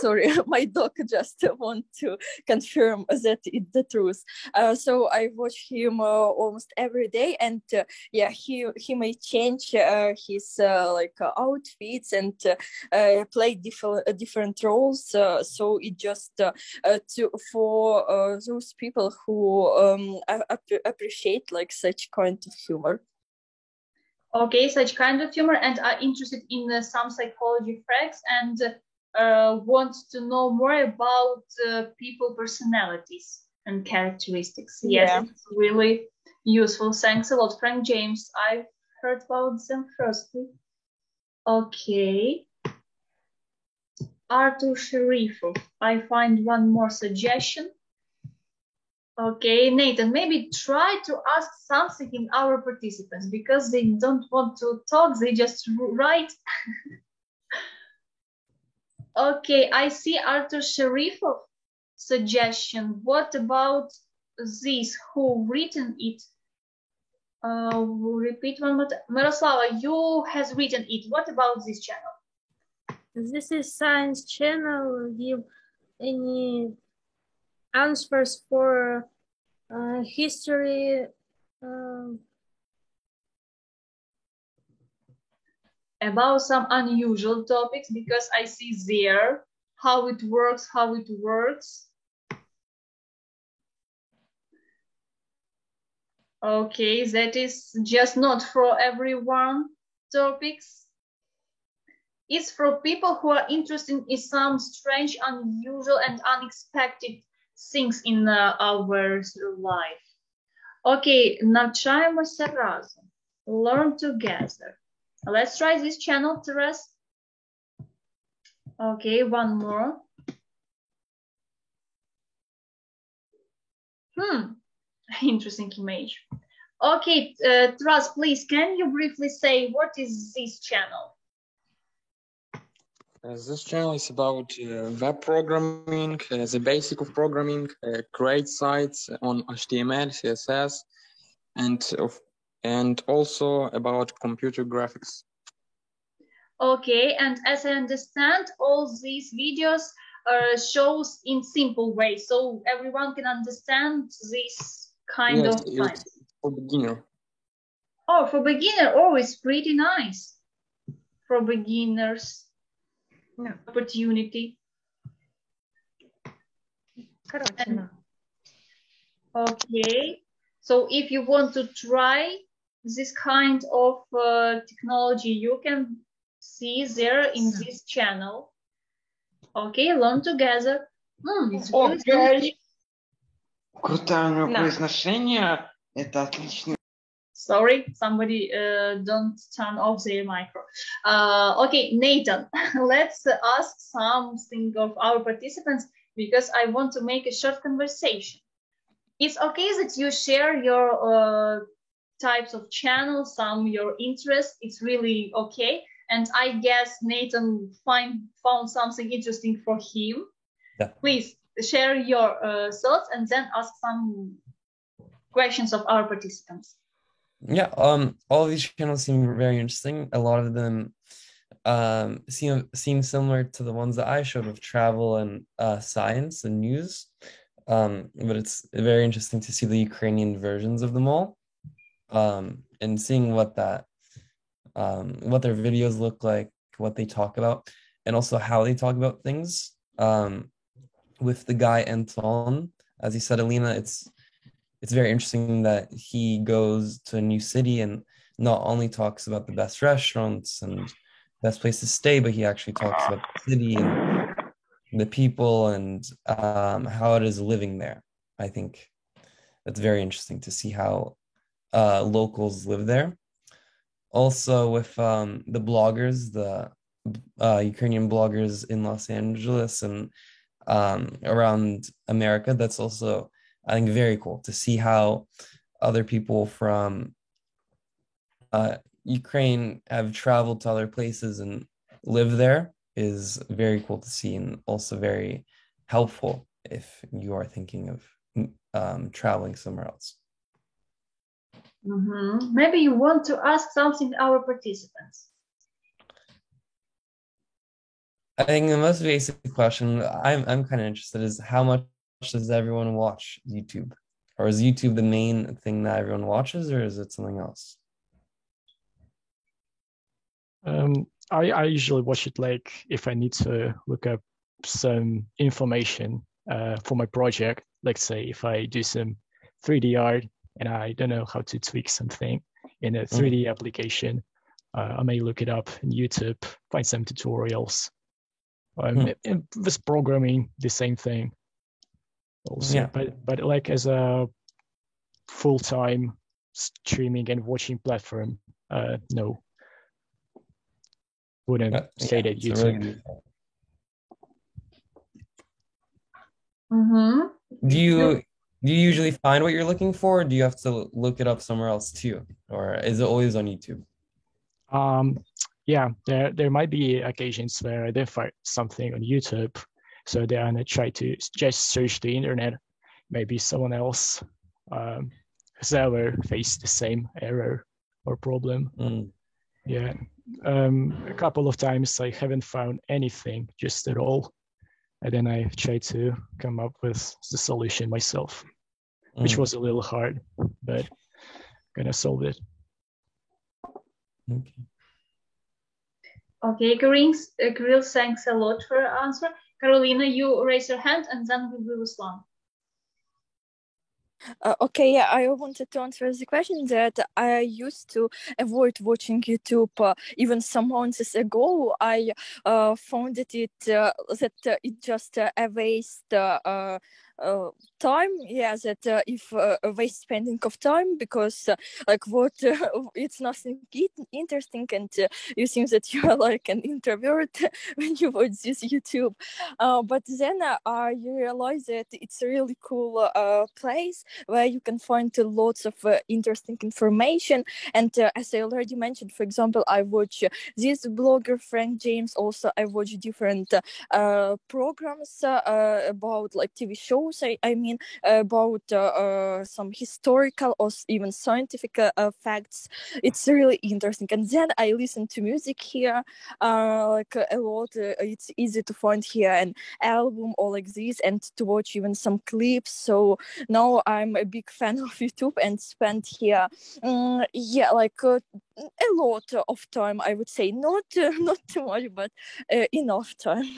Sorry, my dog just want to confirm that it's the truth. So I watch him almost every day, and yeah, he may change his like outfits and play different roles. So it just for those people who appreciate like such kind of humor. Okay, such kind of humor, and are interested in some psychology facts and want to know more about people personalities and characteristics. Yes, Yeah. it's really useful. Thanks a lot, Frank James. I've heard about them firstly. Okay. Artur Sharifov. I find one more suggestion. Okay, Nathan, maybe try to ask something in our participants because they don't want to talk, they just write. Okay, I see Artur Sharifov suggestion. What about this? Who written it? Repeat one more time. Miroslava, you has written it. What about this channel? This is science channel. Give any answers for history. About some unusual topics because I see there how it works. Okay, that is just not for everyone topics. It's for people who are interested in some strange, unusual, and unexpected things in our life. Okay, Навчально-освітній разом. Learn together. Let's try this channel, Teres. Okay, one more. Interesting image. Okay, Teres, please, can you briefly say what is this channel? This channel is about web programming, the basic of programming, create sites on HTML, CSS, and also about computer graphics. Okay, and as I understand, all these videos shows in simple way, so everyone can understand this kind of science. For beginner. Oh, for beginner, oh, it's pretty nice. For beginners. No. Opportunity. Okay, so if you want to try this kind of technology you can see there in this channel. Okay, learn together. It's really Окей. Крутое у него произношение. Это отлично. Sorry, somebody don't turn off their micro. Okay, Nathan, let's ask something of our participants because I want to make a short conversation. It's okay that you share your types of channels, your interests. It's really okay. And I guess Nathan found something interesting for him. Yeah. Please share your thoughts and then ask some questions of our participants. Yeah, all of these channels seem very interesting. A lot of them seem similar to the ones that I showed of travel and science and news. But it's very interesting to see the Ukrainian versions of them all, and seeing what their videos look like, what they talk about, and also how they talk about things. With the guy Anton, as you said, Alina, it's very interesting that he goes to a new city and not only talks about the best restaurants and best place to stay, but he actually talks about the city and the people and how it is living there. I think that's very interesting to see how locals live there. Also with the bloggers, the Ukrainian bloggers in Los Angeles and around America, that's also, I think, very cool to see how other people from Ukraine have traveled to other places and live there is very cool to see, and also very helpful if you are thinking of traveling somewhere else. Maybe you want to ask something our participants. I think the most basic question I'm kind of interested is how much does everyone watch YouTube? Or is YouTube the main thing that everyone watches, or is it something else? I usually watch it like if I need to look up some information for my project. Like say if I do some 3D art and I don't know how to tweak something in a 3D application, I may look it up on YouTube, find some tutorials. And with programming, the same thing. Also, Yeah. but like as a full-time streaming and watching platform, no. Wouldn't say that YouTube. Do you usually find what you're looking for, or do you have to look it up somewhere else too, or is it always on YouTube? Yeah, there might be occasions where I did find something on YouTube, so then I try to just search the internet. Maybe someone else has ever faced the same error or problem. Yeah, a couple of times I haven't found anything just at all, and then I tried to come up with the solution myself, which was a little hard, but gonna solve it. Okay, Kirill, thanks a lot for your answer. Carolina, you raise your hand and then we will respond. Okay, yeah, I wanted to answer the question that I used to avoid watching YouTube even some months ago. I found that it just a waste time. Yeah, that if a waste spending of time, because it's nothing interesting, and you think that you are like an introvert when you watch this YouTube. But then I realized that it's a really cool place where you can find lots of interesting information. And as I already mentioned, for example, I watch this blogger Frank James. Also, I watch different programs about like TV shows. I mean about some historical or even scientific facts. It's really interesting. And then I listen to music here, like a lot. It's easy to find here an album or like this, and to watch even some clips. So now I'm a big fan of YouTube and spend here, like a lot of time. I would say not too much, but enough time.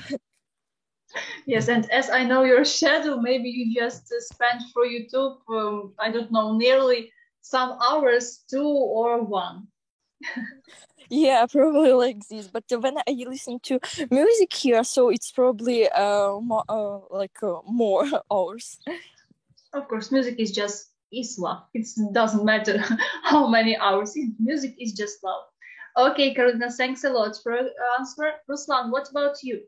Yes, and as I know your schedule, maybe you just spend for YouTube, I don't know, nearly some hours, 2 or 1. Yeah, probably like this. But when I listen to music here, so it's probably more hours. Of course, music is love. It doesn't matter how many hours. Music is just love. Okay, Karolina, thanks a lot for your answer. Ruslan, what about you?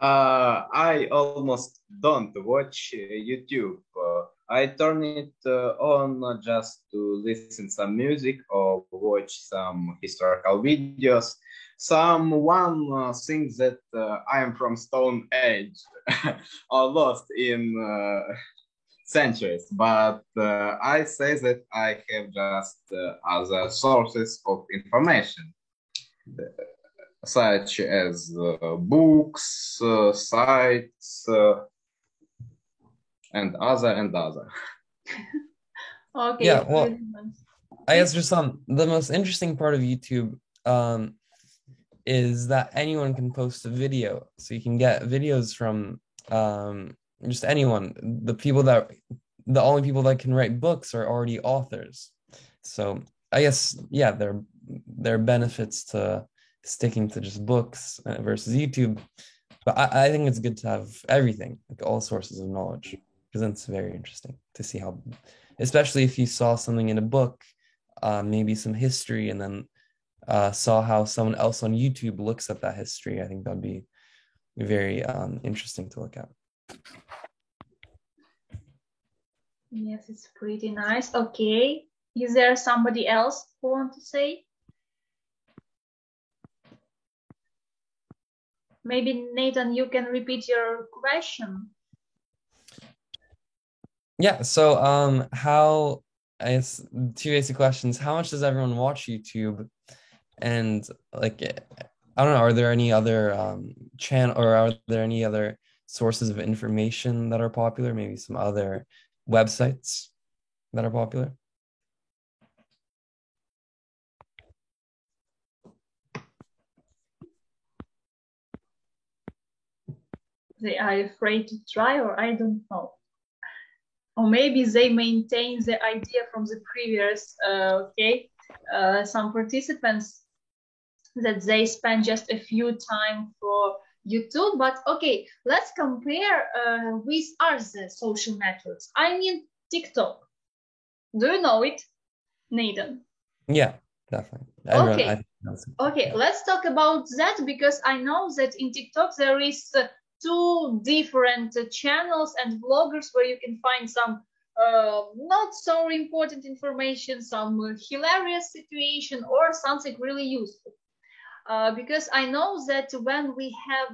I almost don't watch YouTube. I turn it on just to listen some music or watch some historical videos. Someone thinks that I am from Stone Age or lost in centuries, but I say that I have just other sources of information, such as books, sites, and other. Okay. Yeah, well, I guess just the most interesting part of YouTube is that anyone can post a video. So you can get videos from just anyone. The only people that can write books are already authors. So I guess, yeah, there are benefits to sticking to just books versus YouTube. But I think it's good to have everything, like all sources of knowledge, because it's very interesting to see how, especially if you saw something in a book, maybe some history, and then saw how someone else on YouTube looks at that history. I think that'd be very interesting to look at. Yes, it's pretty nice. Okay. Is there somebody else who wants to say? Maybe Nathan, you can repeat your question. Yeah, so I guess 2 basic questions. How much does everyone watch YouTube? And like, I don't know, are there any other channel, or are there any other sources of information that are popular? Maybe some other websites that are popular? They are afraid to try, or I don't know. Or maybe they maintain the idea from the previous, some participants that they spend just a few time for YouTube. But okay, let's compare with other social networks. I mean, TikTok. Do you know it, Nathan? Yeah, definitely. Okay, let's talk about that, because I know that in TikTok there is 2 different channels and bloggers where you can find some not so important information, some hilarious situation, or something really useful. Because I know that when we have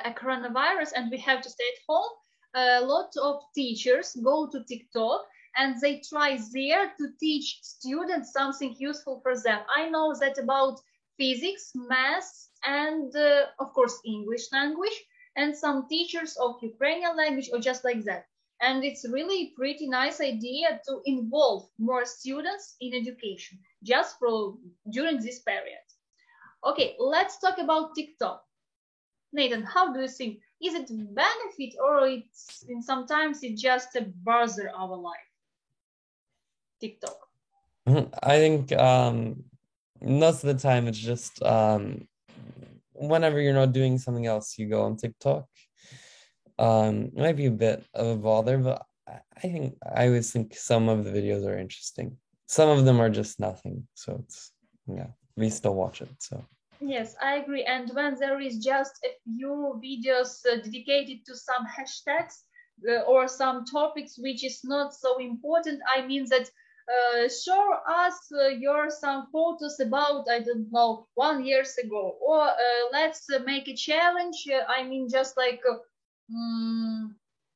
a coronavirus and we have to stay at home, a lot of teachers go to TikTok and they try there to teach students something useful for them. I know that about physics, math, and of course English language, and some teachers of Ukrainian language, or just like that. And it's really pretty nice idea to involve more students in education just during this period. Okay, let's talk about TikTok. Nathan, how do you think? Is it benefit, or it's sometimes it just bother our life? TikTok. I think most of the time it's just whenever you're not doing something else, you go on TikTok. It might be a bit of a bother, but I always think some of the videos are interesting. Some of them are just nothing. So it's, yeah, we still watch it. So yes, I agree. And when there is just a few videos dedicated to some hashtags or some topics which is not so important, I mean that show us some photos about, I don't know, 1 year ago, or let's make a challenge. I mean, just like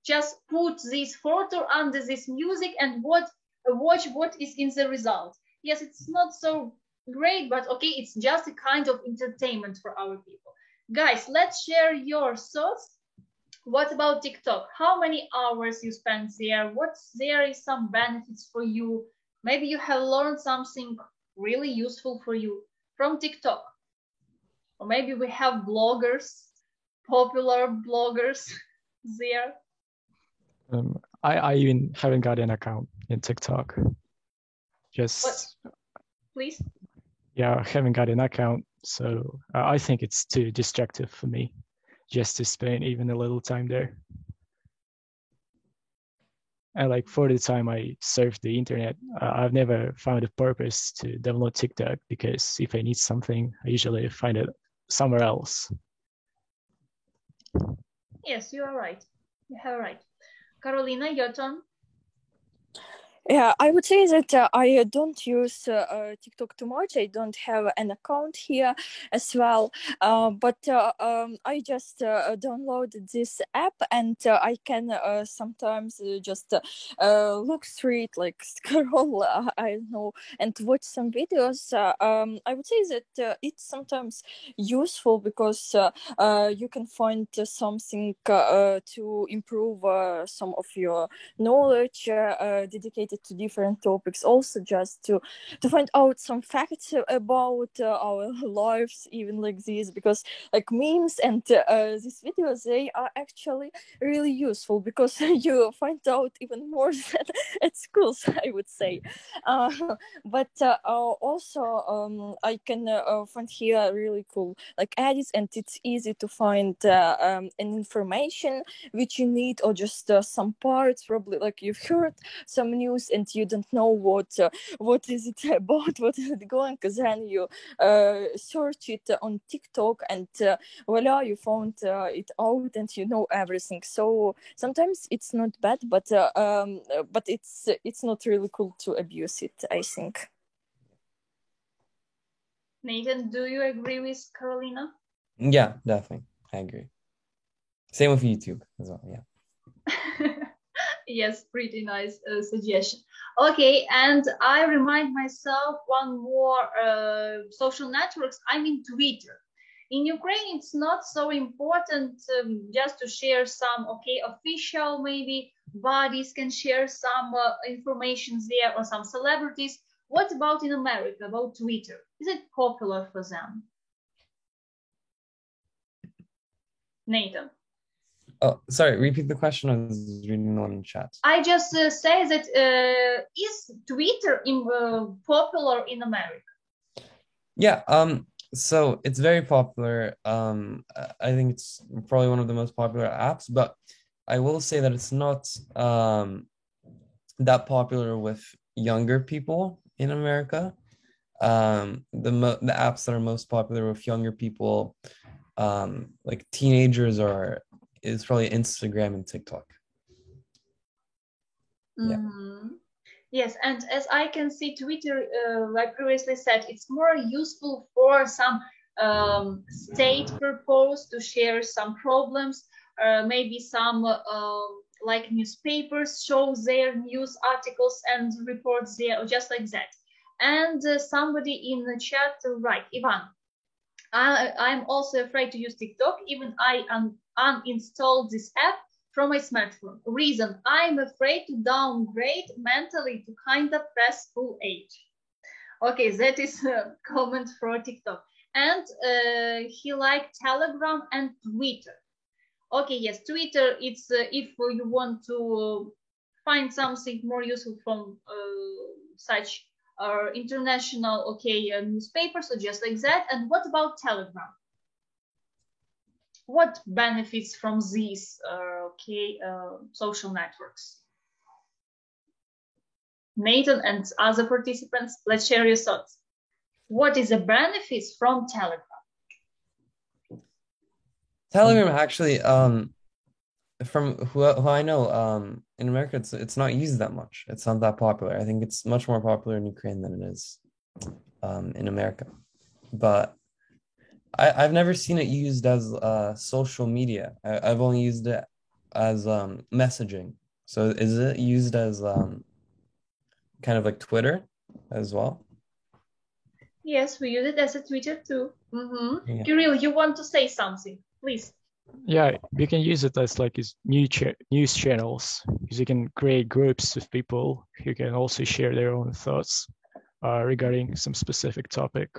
just put this photo under this music and watch what is in the result. Yes, it's not so great, but okay, it's just a kind of entertainment for our people. Guys, let's share your thoughts. What about TikTok? How many hours you spend there? There is some benefits for you? Maybe you have learned something really useful for you from TikTok. Or maybe we have bloggers, popular bloggers there. I even haven't got an account, in TikTok. Just please. Yeah, I haven't got an account, so I think it's too distractive for me just to spend even a little time there. And like for the time I surf the internet, I've never found a purpose to download TikTok, because if I need something, I usually find it somewhere else. Yes, you are right. You are right. Carolina, your turn. Yeah, I would say that I don't use TikTok too much. I don't have an account here as well. But I just downloaded this app, and I can sometimes just look through it, like scroll, I don't know, and watch some videos. I would say that it's sometimes useful because you can find something to improve some of your knowledge dedicated to different topics, also just to find out some facts about our lives, even like this, because like memes and these videos, they are actually really useful because you find out even more than at schools, I would say. But also I can find here really cool like edits, and it's easy to find an information which you need, or just some parts, probably like you've heard some news and you don't know what is it about, what is it going, because then you search it on TikTok, and voila, you found it out and you know everything. So sometimes it's not bad, but it's not really cool to abuse it, I think. Nathan, do you agree with Carolina? Yeah, definitely. I agree. Same with YouTube as well, yeah. Yes, pretty nice suggestion. Okay, and I remind myself one more social networks. I mean Twitter. In Ukraine, it's not so important just to share some, official maybe bodies can share some information there, or some celebrities. What about in America, about Twitter? Is it popular for them? Nathan. Oh, sorry, repeat the question. I was reading one in chat. I just say that is Twitter popular in America? Yeah, so it's very popular. I think it's probably one of the most popular apps, but I will say that it's not that popular with younger people in America. The apps that are most popular with younger people, like teenagers, is probably Instagram and TikTok. Yeah. Mm-hmm. Yes, and as I can see, Twitter, like previously said, it's more useful for some state purpose, to share some problems, maybe some like newspapers show their news articles and reports there, or just like that. And somebody in the chat, right, Ivan, I'm also afraid to use TikTok. Even I uninstalled this app from my smartphone. Reason, I'm afraid to downgrade mentally to kind of press full age. Okay, that is a comment for TikTok. And he liked Telegram and Twitter. Okay, yes, Twitter, it's if you want to find something more useful from such international, newspapers, or just like that. And what about Telegram? What benefits from these social networks? Nathan and other participants, let's share your thoughts. What is the benefits from Telegram? Telegram actually, from who I know, in America, it's not used that much. It's not that popular. I think it's much more popular in Ukraine than it is in America. But I've never seen it used as social media. I've only used it as messaging. So is it used as kind of like Twitter as well? Yes, we use it as a Twitter too. Mm-hmm. Yeah. Kirill, you want to say something, please? Yeah, you can use it as like news channels, because you can create groups of people who can also share their own thoughts regarding some specific topic.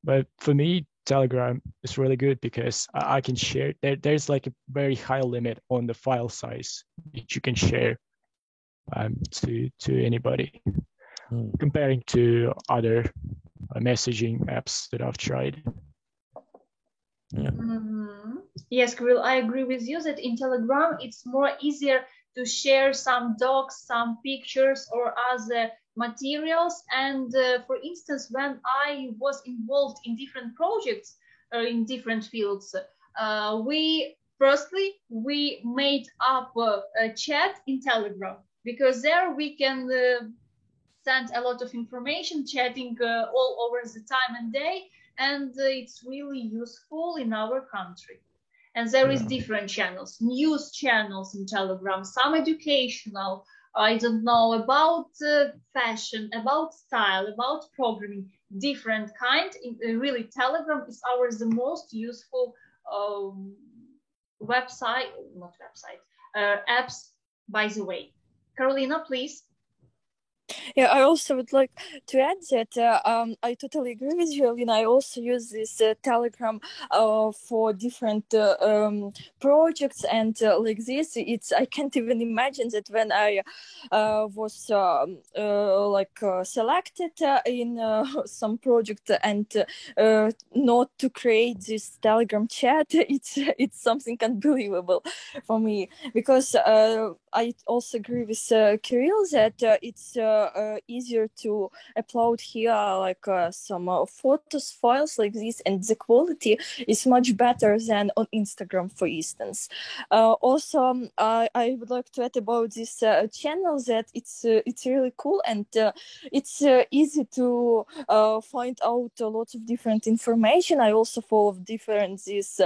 But for me, Telegram is really good because I can share. There's like a very high limit on the file size that you can share. to anybody, comparing to other messaging apps that I've tried. Yeah. Yes, Kirill, I agree with you that in Telegram it's more easier to share some docs, some pictures or other materials. And for instance, when I was involved in different projects in different fields, we made up a chat in Telegram, because there we can send a lot of information, chatting all over the time and day, and it's really useful in our country. And there is different channels, news channels in Telegram, some educational, I don't know, about fashion, about style, about programming, different kind. Really, Telegram is the most useful apps, by the way. Carolina, please. Yeah, I also would like to add that I totally agree with you, Alina. I also use this Telegram for different projects and like this. I can't even imagine that when I was selected in some project and not to create this Telegram chat. It's something unbelievable for me, because I also agree with Kirill that it's easier to upload here some photos, files like this, and the quality is much better than on Instagram, for instance. Also, I would like to add about this channel that it's really cool, and it's easy to find out lots of different information. I also follow different these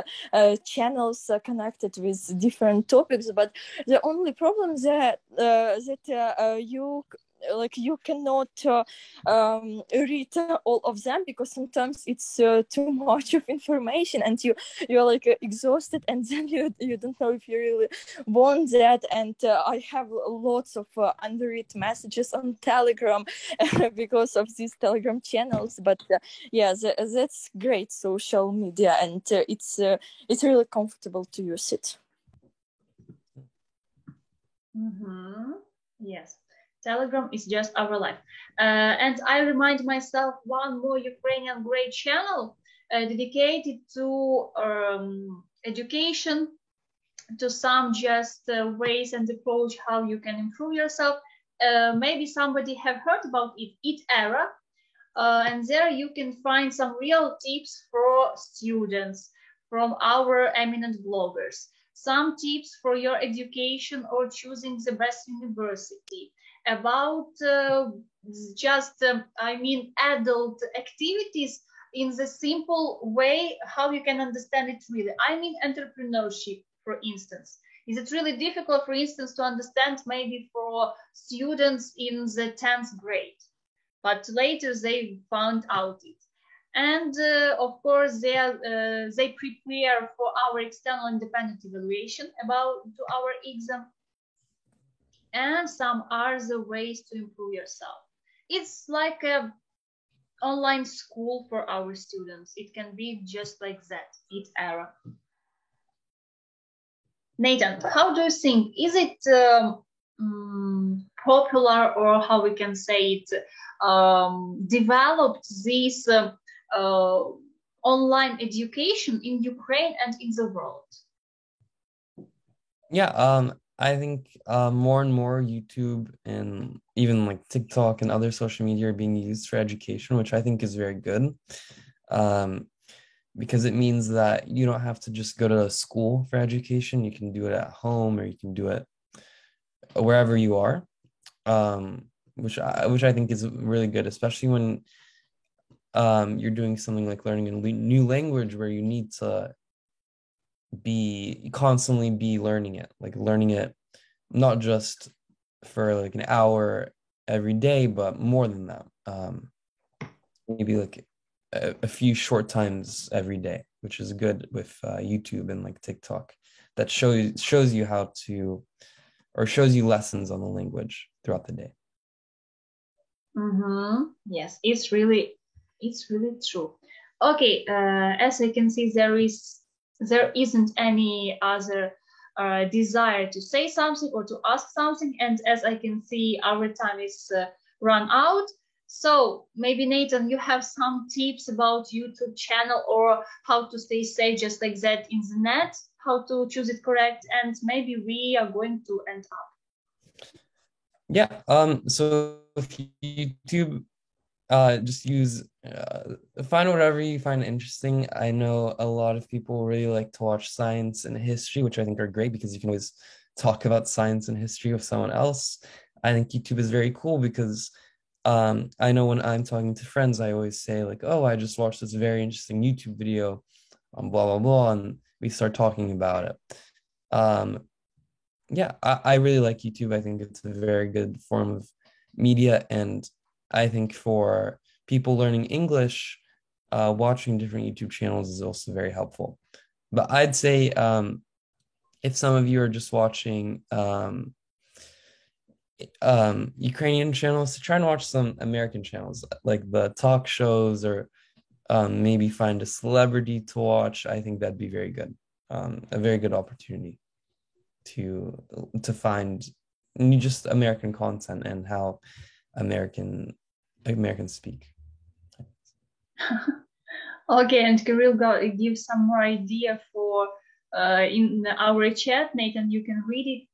channels connected with different topics, but the only problem that you cannot read all of them, because sometimes it's too much of information and you're exhausted, and then you don't know if you really want that. And I have lots of unread messages on Telegram because of these Telegram channels. But that's great social media, and it's really comfortable to use it. Yes. Telegram is just our life. And I remind myself one more Ukrainian great channel dedicated to education, to some just ways and approach how you can improve yourself. Maybe somebody have heard about it, Era. And there you can find some real tips for students from our eminent bloggers. Some tips for your education or choosing the best university. About adult activities in the simple way, how you can understand it really. I mean entrepreneurship, for instance. Is it really difficult, for instance, to understand maybe for students in the 10th grade? But later they found out it. And of course, they prepare for our external independent evaluation about our exam. And some other ways to improve yourself. It's like an online school for our students. It can be just like that, Era. Nathan, how do you think? Is it popular, or how we can say it, developed this online education in Ukraine and in the world? Yeah, I think more and more YouTube and even like TikTok and other social media are being used for education, which I think is very good, because it means that you don't have to just go to a school for education. You can do it at home, or you can do it wherever you are, which I think is really good, especially when you're doing something like learning a new language, where you need to constantly be learning it not just for like an hour every day, but more than that, maybe like a few short times every day, which is good with YouTube and like TikTok, that shows you how to, or shows you lessons on the language throughout the day. Yes, it's really true. Okay, as I can see, there isn't any other desire to say something or to ask something. And as I can see, our time is run out. So maybe Nathan, you have some tips about YouTube channel or how to stay safe just like that in the net, how to choose it correct, and maybe we are going to end up. Yeah, so if YouTube, just use, find whatever you find interesting. I know a lot of people really like to watch science and history, which I think are great because you can always talk about science and history with someone else. I think YouTube is very cool because I know when I'm talking to friends, I always say like, oh, I just watched this very interesting YouTube video on blah, blah, blah, and we start talking about it. Yeah, I really like YouTube. I think it's a very good form of media. And I think for people learning English, watching different YouTube channels is also very helpful. But I'd say if some of you are just watching Ukrainian channels, to try and watch some American channels like the talk shows, or maybe find a celebrity to watch. I think that'd be very good, a very good opportunity to find just American content and how Americans speak. Okay, and Kirill give some more idea for in our chat. Nathan, you can read it.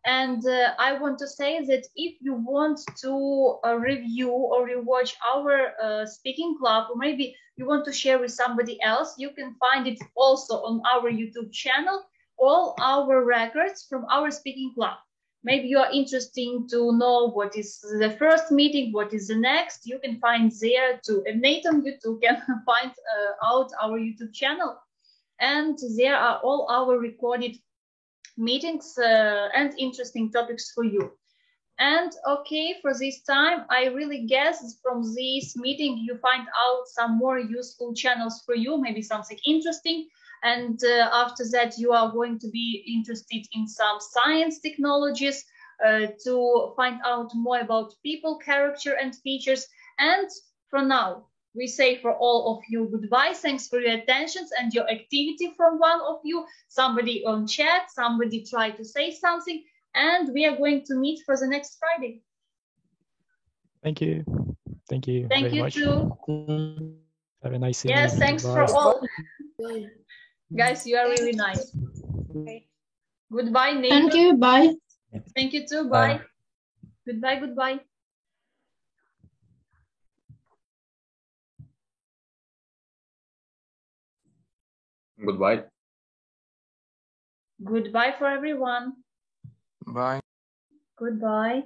And I want to say that if you want to review or rewatch our speaking club, or maybe you want to share with somebody else, you can find it also on our YouTube channel, all our records from our speaking club. Maybe you are interested to know what is the first meeting, what is the next, you can find there too. And Nathan, you too can find out our YouTube channel. And there are all our recorded meetings and interesting topics for you. And okay, for this time, I really guess from this meeting you find out some more useful channels for you, maybe something interesting. And after that, you are going to be interested in some science technologies to find out more about people, character, and features. And for now, we say for all of you goodbye. Thanks for your attention and your activity from one of you. Somebody on chat, somebody try to say something, and we are going to meet for the next Friday. Thank you. Thank you. Thank very you much. too. Have a nice evening. Yes, thanks Bye. for all. Guys, you are really nice. Goodbye, Nathan. Thank you. Bye. Thank you too. Bye. Bye. Goodbye. Goodbye. Goodbye. Goodbye for everyone. Bye. Goodbye.